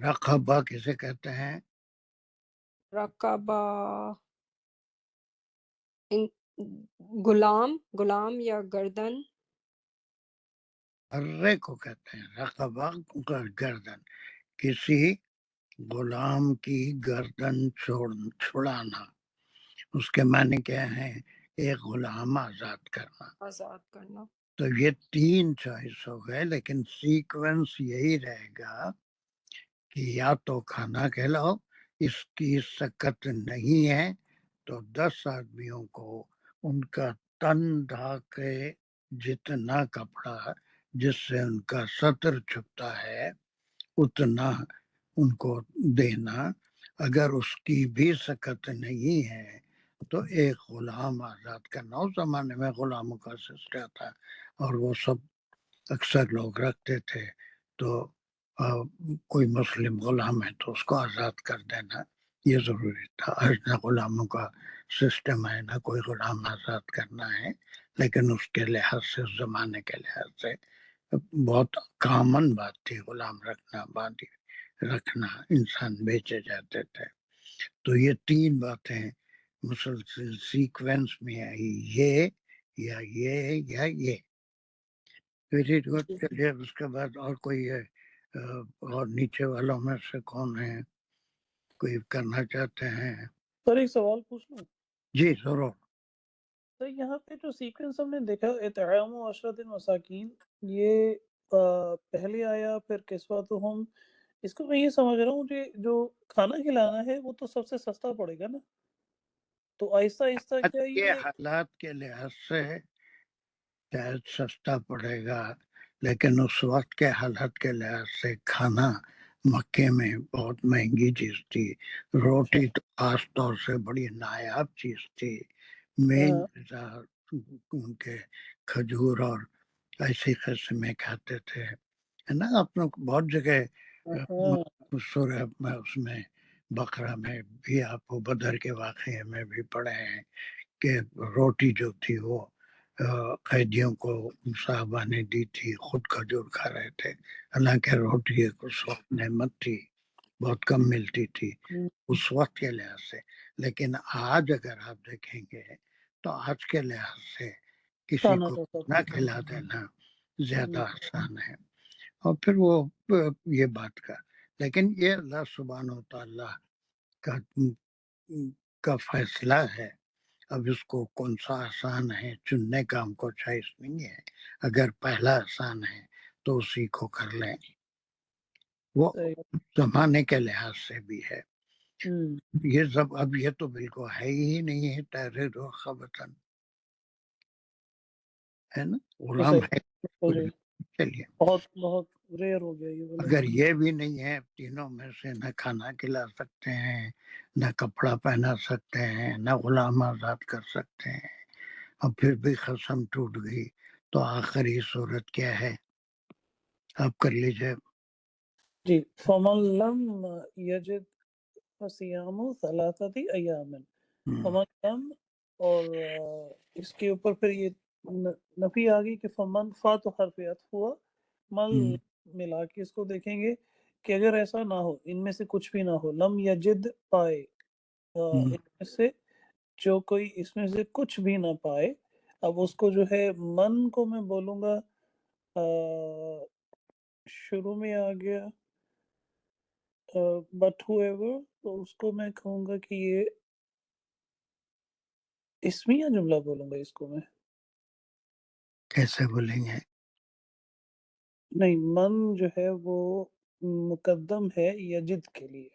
رقبہ کسے کہتے ہیں؟ رقبہ غلام یا گردن. حرے کو کہتے ہیں رقبہ، گردن، کسی غلام کی گردن چھڑانا. اس کے معنی کیا ہے؟ ایک غلام آزاد کرنا. آزاد کرنا. تو یہ 3 چوائس ہو گئے، لیکن سیکوینس یہی رہے گا کہ یا تو کھانا کھلاؤ، اس کی سکت نہیں ہے تو 10 آدمیوں کو ان کا تن ڈھانکے جتنا کپڑا جس سے ان کا سطر چھپتا ہے اتنا ان کو دینا. اگر اس کی بھی سکت نہیں ہے تو ایک غلام آزاد کرنا. اس زمانے میں غلاموں کا سسٹم تھا اور وہ سب اکثر لوگ رکھتے تھے، تو کوئی مسلم غلام ہے تو اس کو آزاد کر دینا یہ ضروری تھا. آج نہ غلاموں کا سسٹم ہے نہ کوئی غلام آزاد کرنا ہے، لیکن اس کے لحاظ سے، اس زمانے کے لحاظ سے بہت کامن بات تھی غلام رکھنا. انسان بیچے جاتے تھے. تو یہ 3 باتیں مسلسل سیکوینس میں آئی، یہ یا یہ یا یہ. Very good. چلیے اس کے بعد اور کوئی ہے اور نیچے والوں میں سے کون ہے کوئی کرنا چاہتے ہیں؟ سر ایک سوال پوچھ لوں؟ جی ضرور. تو یہاں پہ جو سیکوینس ہم نے دیکھا اطعام و عشرۃ المساکین، یہ پہلے آیا پھر کسوتہم. اس کو میں یہ سمجھ رہا ہوں کہ جو کھانا کھلانا ہے وہ تو سب سے سستا پڑے گا نا، تو آہستہ آہستہ کیا یہ یہ حالات کے لحاظ سے شاید سستا پڑے گا، لیکن اس وقت کے حالات کے لحاظ سے کھانا مکے میں بہت مہنگی چیز تھی. روٹی تو خاص طور سے بڑی نایاب چیز تھی. مین غذا ان کے کھجور اور ایسی قسمیں کھاتے تھے، ہے نا. آپ لوگ بہت جگہ سورہ میں اس میں بقرہ میں بھی آپ کو بدر کے واقعے میں بھی پڑھے ہیں کہ روٹی جو تھی وہ قیدیوں کو صحابہ نے دی تھی، خود کھجور کھا رہے تھے. حالانکہ روٹی ایک اس وقت نعمت تھی، بہت کم ملتی تھی اس وقت کے لحاظ سے. لیکن آج اگر آپ دیکھیں گے تو آج کے لحاظ سے کسی کو نہ کھلا دینا زیادہ آسان ہے. اور پھر وہ یہ بات کا، لیکن یہ اللہ سبحانہ و تعالیٰ کا فیصلہ ہے. اب اس کو کون سا آسان ہے چننے کا ہم کو چوائس نہیں ہے. اگر پہلا آسان ہے تو اسی کو کر لیں. وہ زمانے کے لحاظ سے بھی ہے. یہ سب اب یہ تو بالکل ہے ہی نہیں ہے تحریر و خبطن، ہے نا. غلام ہے. چلیے بہت بہت ریئر ہو گیا یہ. اگر یہ بھی نہیں ہے تینوں میں سے، نہ کھانا کھلا سکتے ہیں، نہ کپڑا پہنا سکتے ہیں، نہ غلام آزاد کر سکتے ہیں، اور پھر بھی قسم ٹوٹ گئی، تو آخری صورت کیا ہے آپ کر لیجئے. جی فمن لم یجد فصیام ثلاثۃ ایام. فمن لم، اور اس کے اوپر پھر یہ نفی آ گئی کہ فمن فا تو حرف عطف ہوا، مل ملا کے اس کو دیکھیں گے کہ اگر ایسا نہ ہو، ان میں سے کچھ بھی نہ ہو، لم یجد پائے، ان میں سے جو کوئی اس میں سے کچھ بھی نہ پائے. اب اس کو جو ہے من کو میں بولوں گا شروع میں آ گیا بٹ ہو ایور، تو اس کو میں کہوں گا کہ یہ اسمیہ جملہ بولوں گا. اس کو میں کیسے بولیں گے؟ نہیں، من جو ہے وہ مقدم ہے یجد کے لیے.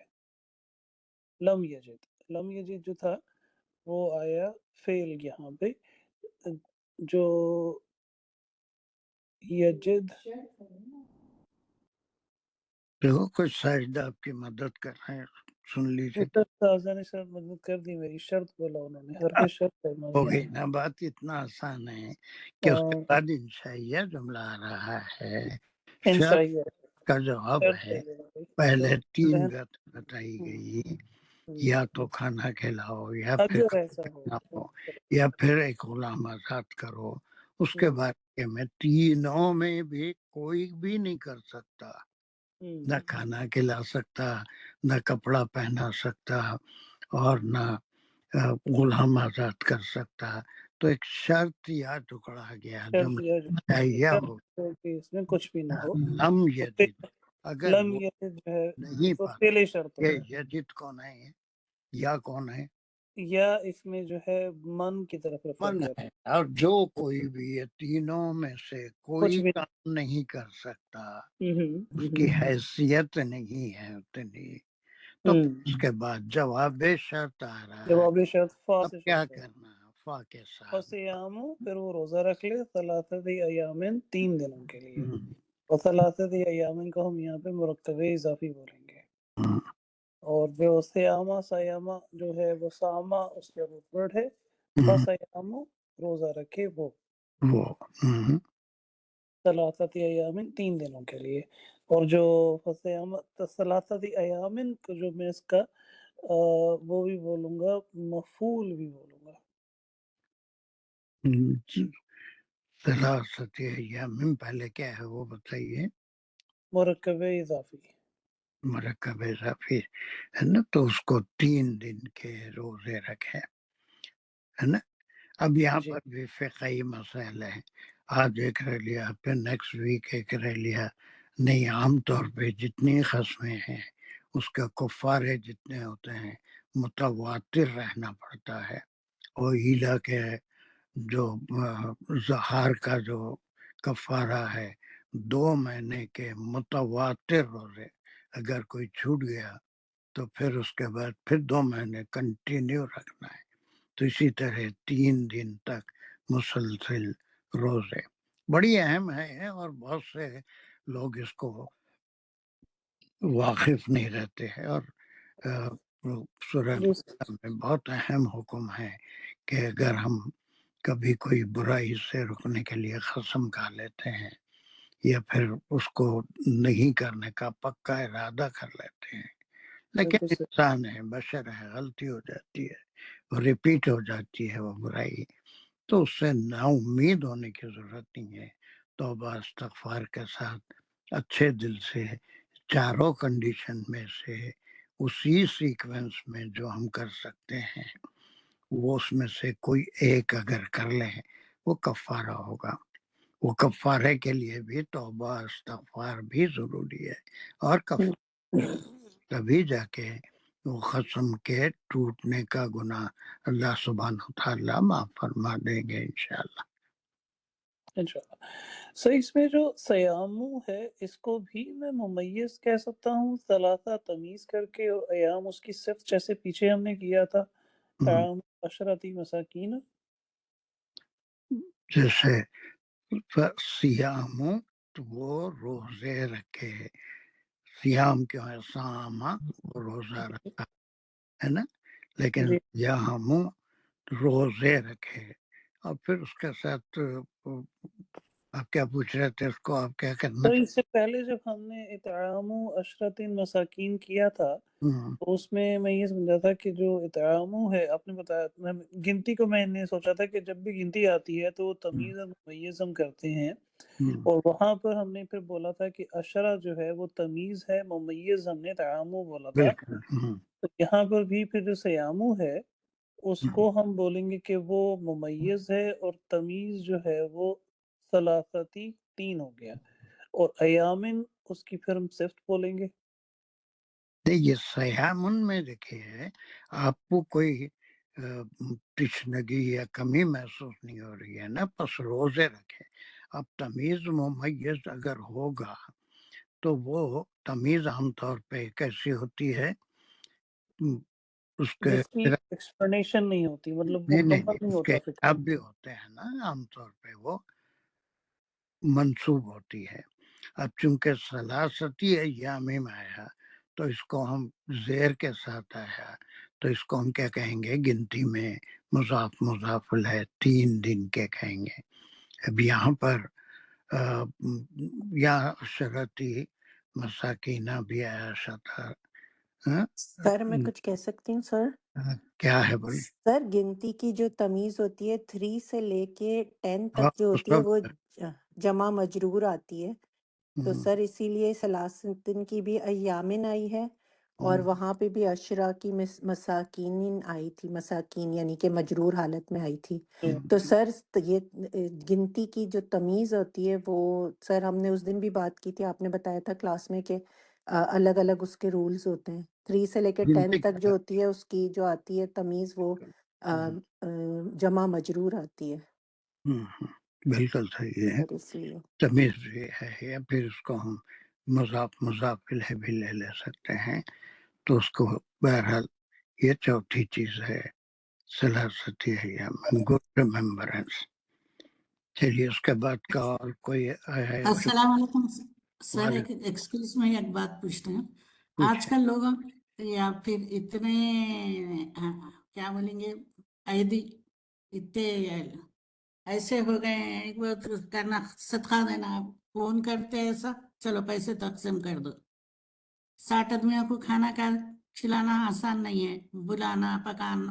لم یجد جو تھا وہ آیا فعل یہاں پہ. جو یجد دیکھو کچھ ساجدہ آپ کی مدد کر رہے ہیں، سن لیجیے. تازہ نے شرط مدد کر دی میری. شرط بولا انہوں نے، حرف شرط ہو گئی نا بات. اتنا آسان ہے کہ اس کے بعد انشائیہ جملہ آ رہا ہے. شرط کا جواب ہے پہلے 3 بات بتائی گئی، یا تو کھانا کھلاؤ، یا پھر کھلاؤ، یا پھر ایک غلام آزاد کرو. اس کے بعد میں تینوں میں بھی کوئی بھی نہیں کر سکتا. نہ کھانا کھلا سکتا، نہ کپڑا پہنا سکتا، اور نہ غلام آزاد کر سکتا. تو ایک شرط یا ٹکڑا گیا جو متعیہ ہو، اس میں کچھ بھی نہ ہو. لم یجد، اگر لم وہ یلد جو ہے نہیں وہ پاتا. پہلے شرط یہ ہے، یجد کون ہے یا کون ہے؟ یا اس میں جو ہے من کی طرف ریفر من کر ہے. اور جو کوئی بھی یہ تینوں میں سے کوئی کچھ بھی کام نہیں کر سکتا، ہوں، اس کی حیثیت نہیں ہے اتنی، تو اس کے بعد جواب شرط آ رہا ہے. جواب شرط فا اب سے کیا شروع ہے. کرنا؟ فا کے ساتھ فَصِيَامُ، پھر وہ روزہ رکھ لے، ثلاثۃ ایام، 3 دنوں کے لیے. ہم، اور ثلاثۃ ایام کو ہم یہاں پہ مرکب اضافی بولیں گے. ہم، اور جو سیامہ جو ہے وہ سامہ اس کے روٹ ورڈ ہے. ہم، فَصِيَامُ، روزہ رکھے وہ، وہ ہم، ثلاثۃ ایام، 3 دنوں کے لیے. اور جو فَصِيَامُ ثلاثۃ ایام کو جو میں اس کا وہ بھی بولوں گا، مفعول بھی بولوں گا. ثلاثت ایام پہلے کیا ہے وہ بتائیے. مرکب اضافی. مرکب اضافی ہے نا، تو اس کو 3 دن کے روزے رکھے ہے نا. اب یہاں جی پر بھی فقہی مسائل ہیں. آج ایک رہ لیا، پھر نیکسٹ ویک ایک رہ لیا. نہیں، عام طور پہ جتنی قسمیں ہیں اس کا کفارے جتنے ہوتے ہیں متواتر رہنا پڑتا ہے. اور ہیلا کے جو زہار کا جو کفارہ ہے 2 مہینے کے متواتر روزے. اگر کوئی چھوٹ گیا تو پھر اس کے بعد پھر 2 مہینے کنٹینیو رکھنا ہے. تو اسی طرح 3 دن تک مسلسل روزے بڑی اہم ہے، اور بہت سے لوگ اس کو واقف نہیں رہتے ہیں. اور سورہ جی بقرہ میں بہت اہم حکم ہے کہ اگر ہم کبھی کوئی برائی سے رکنے کے لیے قسم کھا لیتے ہیں یا پھر اس کو نہیں کرنے کا پکا ارادہ کر لیتے ہیں، لیکن بالکل انسان ہے، بشر ہے، غلطی ہو جاتی ہے، ریپیٹ ہو جاتی ہے وہ برائی، تو اس سے نا امید ہونے کی ضرورت نہیں ہے. توبہ استغفار کے ساتھ اچھے دل سے 4 کنڈیشن میں سے اسی سیکوینس میں جو ہم کر سکتے ہیں وہ اس میں سے کوئی ایک اگر کر لیں وہ کفارہ ہوگا. وہ کفارے کے لیے بھی توبہ استغفار بھی ضروری ہے، اور تبھی جا کے وہ قسم کے ٹوٹنے کا گناہ اللہ سبحانہ تعالیٰ معاف فرما دیں گے انشاءاللہ. انشاءاللہ. صحیح. اس میں جو سیامو ہے اس کو بھی میں ممیز کہہ سکتا ہوں، ثلاثہ تمیز کر کے، اور ایام اس کی صفت، جیسے پیچھے ہم نے کیا تھا ایام عشرتی مساکین. جیسے سیام تو وہ روزے رکھے. سیام کیوں ہے؟ سامہ وہ روزہ رکھا ہے نا، لیکن جی سیام روزے رکھے. اور پھر اس کے ساتھ آپ کیا پوچھ رہے تھے؟ اس کو آپ کیا کرنا تو اس سے پہلے جب ہم نے اطعام عشرت مساکین کیا تھا تو اس میں یہ سمجھا تھا کہ جو اطعامو ہے، آپ نے بتایا، گنتی کو میں نے سوچا تھا کہ جب بھی گنتی آتی ہے تو وہ تمیز اور ممیز ہم کرتے ہیں، اور وہاں پر ہم نے پھر بولا تھا کہ عشرہ جو ہے وہ تمیز ہے، ممیز ہم نے اطعامو بولا تھا. بالکل. تو یہاں پر بھی پھر جو سیامو ہے اس کو ہم بولیں گے کہ وہ ممیز ہے، اور تمیز جو ہے وہ ثلاثتی 3 ہو گیا، اور ایامن اس کی پھر ہم صفت بولیں گے. یہ سیامن میں دیکھیے آپ کو کوئی تشنگی یا کمی محسوس نہیں ہو رہی ہے نا، پس روزے رکھے. اب تمیز ممیز اگر ہوگا تو وہ تمیز عام طور پہ کیسی ہوتی ہے؟ اس کے جس کی ایکسپلینیشن نہیں ہوتی، مطلب نہیں مکمل نہیں اس کے ہوتا فکر. اب بھی ہوتے ہیں نا، عام طور پہ وہ منسوب ہوتی ہے. اب چونکہ ثلاثتی ایام میں آیا تو اس کو ہم زیر کے ساتھ آیا تو اس کو ہم کیا کہیں گے؟ گنتی میں مضاف ہے 3 دن کے کہیں گے. اب یہاں پر یہاں شرطی مساکینہ بھی آیا تھا. سر میں کچھ کہہ سکتی ہوں سر؟ کیا ہے بول؟ سر گنتی کی جو تمیز ہوتی ہے 3 سے لے کے 10 ہاں تک جو اس ہوتی ہے وہ جمع مجرور آتی ہے. تو سر اسی لیے سلاسطن کی بھی ایامن آئی ہے اور وہاں پہ بھی اشرا کی مساکین آئی تھی، مساکین یعنی کہ مجرور حالت میں آئی تھی۔ تو سر یہ گنتی کی جو تمیز ہوتی ہے وہ سر ہم نے اس دن بھی بات کی تھی، آپ نے بتایا تھا کلاس میں کہ الگ الگ اس کے رولز ہوتے ہیں۔ 3 سے لے کے 10 تک جو ہوتی ہے اس کی جو آتی ہے تمیز وہ جمع مجرور آتی ہے۔ بالکل صحیح ہے، سر اس لیے تمیز بھی ہے یا پھر اس کو ہم مضاف مضاف الیہ بھی لے سکتے ہیں۔ تو اس کو بہرحال یہ چوتھی چیز ہے سلاستی ایام، گڈ ریممبرنس۔ چلیے اس کے بعد کا اور کوئی ہے؟ السلام علیکم سر، ایکسکیوز میں ایک بات پوچھتے ہیں۔ آج کل لوگوں یا پھر اتنے کیا بولیں گے عیدی اتنے ایسے ہو گئے ہیں، وہ کرنا صدقہ دینا، فون کرتے ایسا چلو پیسے تقسیم کر دو۔ 60 آدمیوں کو کھانا کھلانا آسان نہیں ہے، بلانا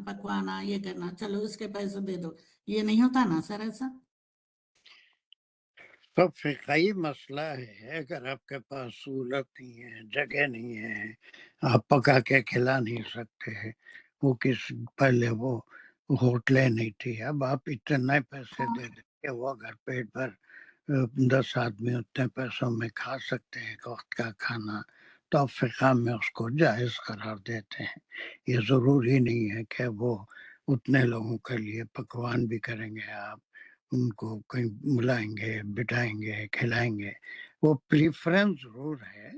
پکوانا یہ کرنا، چلو اس کے پیسے دے دو، یہ نہیں ہوتا نا سر ایسا؟ تو فقہی مسئلہ ہے، اگر آپ کے پاس سہولت نہیں ہے، جگہ نہیں ہے، آپ پکا کے کھلا نہیں سکتے، وہ پہلے وہ ہوٹلیں نہیں تھی، اب آپ اتنے پیسے دے دیں کہ وہ اگر پیٹ بھر 10 آدمی اتنے پیسوں میں کھا سکتے ہیں ایک وقت کا کھانا، تو آپ فقہ میں اس کو جائز قرار دیتے ہیں۔ یہ ضروری نہیں ہے کہ وہ اتنے لوگوں کے لیے پکوان بھی کریں گے، آپ ان کو کہیں بلائیں گے، بٹھائیں گے، کھلائیں گے، وہ پریفرنس ضرور ہے۔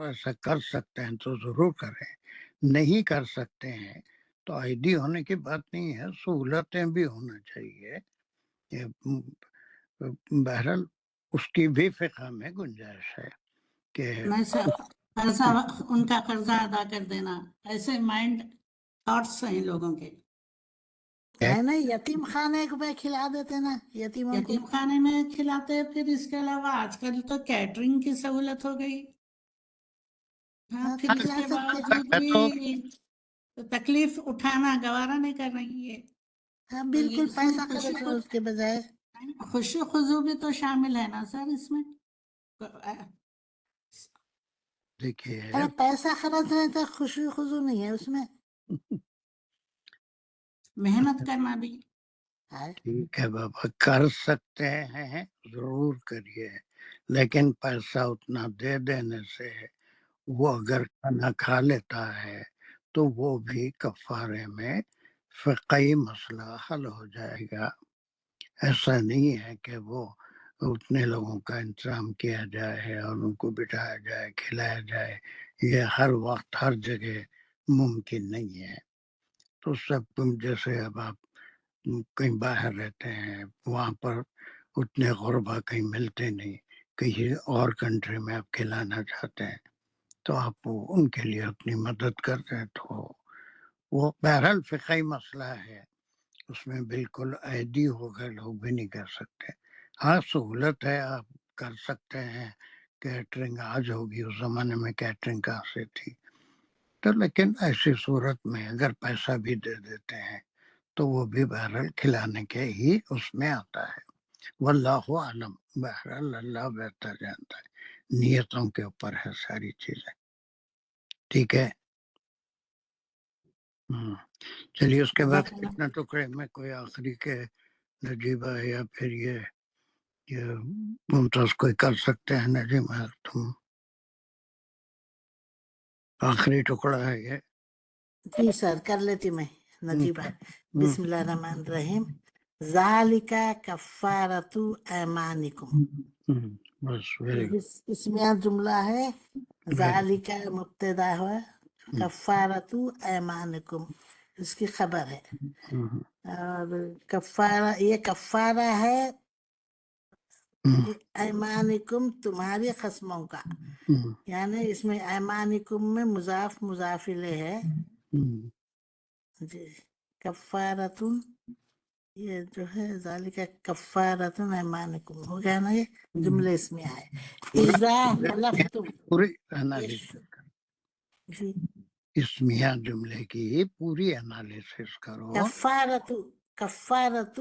ایسا کر سکتے ہیں تو ضرور کریں، نہیں کر سکتے ہیں تو عیدی ہونے کی بات نہیں ہے، سہولتیں بھی ہونا چاہیے۔ بہرحال اس کی بھی فقہ میں گنجائش ہے کہ پیسہ ان کا قرضہ ادا کر دینا، ایسے مائنڈ تھاٹس ہیں لوگوں کے، ہے نا، یتیم خانے کو کھلا دیتے نا، یتیم خانے میں کھلاتے۔ پھر اس کے علاوہ آج کل تو کیٹرنگ کی سہولت ہو گئی، ہاں، پھر اس کے باوجود بھی تکلیف اٹھانا گوارا نہیں کر رہی ہے۔ ہاں بالکل، پیسہ خرچ کرو اس کے بجائے خوشی خضو بھی تو شامل ہے نا سر اس میں؟ دیکھیے پیسہ خرچ نہیں تو خوشی خضو نہیں ہے اس میں، محنت کرنا بھی۔ ٹھیک ہے بابا، کر سکتے ہیں ضرور کریے، لیکن پیسہ اتنا دے دینے سے وہ اگر کھانا کھا لیتا ہے تو وہ بھی کفارے میں فقہی مسئلہ حل ہو جائے گا۔ ایسا نہیں ہے کہ وہ اتنے لوگوں کا انتظام کیا جائے اور ان کو بٹھایا جائے، کھلایا جائے، یہ ہر وقت ہر جگہ ممکن نہیں ہے۔ تو سب جیسے اب آپ کہیں باہر رہتے ہیں، وہاں پر اتنے غربا کہیں ملتے نہیں، کہیں اور کنٹری میں آپ کھلانا چاہتے ہیں تو آپ ان کے لیے اپنی مدد کرتے ہیں، تو وہ بہرحال فقہی مسئلہ ہے، اس میں بالکل عیدی ہو گئے لوگ بھی نہیں کر سکتے۔ ہاں سہولت ہے، آپ کر سکتے ہیں، کیٹرنگ آج ہوگی، اس زمانے میں کیٹرنگ کہاں سے تھی، تو لیکن ایسی صورت میں اگر پیسہ بھی دے دیتے ہیں تو وہ بھی بہرحال کھلانے کے ہی اس میں آتا ہے۔ واللہ عالم، بہرحال اللہ بہتر جانتا ہے، نیتوں کے اوپر ہے ساری چیزیں۔ ٹھیک ہے، چلیے اس کے بعد کتنا ٹکڑے میں کوئی آخری کے نجیبہ یا پھر یہ ممتاز کوئی کر سکتے ہیں؟ نجیبہ تم آخری ٹکڑا ہے یہ۔ جی سر کر لیتی میں نجیبہ۔ بسم اللہ الرحمن الرحیم۔ ذالک کفارۃ ایمانکم، بس اس میں جملہ ہے، ذالک مبتدا ہے، کفارۃ ایمانکم اس کی خبر ہے، اور کفارہ یہ کفارہ ہے ایمانکم تمہاری قسموں کا، یعنی اس میں ایمانکم میں مضاف مضاف الیہ ہے، جی کفارتن، یہ جو ہے ذالک کفارتن ایمانکم ہو گیا نا، یہ جملے اس میں آئے۔ اذا حلفتم، پوری انالیسس جی اسمیہ جملے کی پوری انالیسس کرو۔ کفارت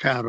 4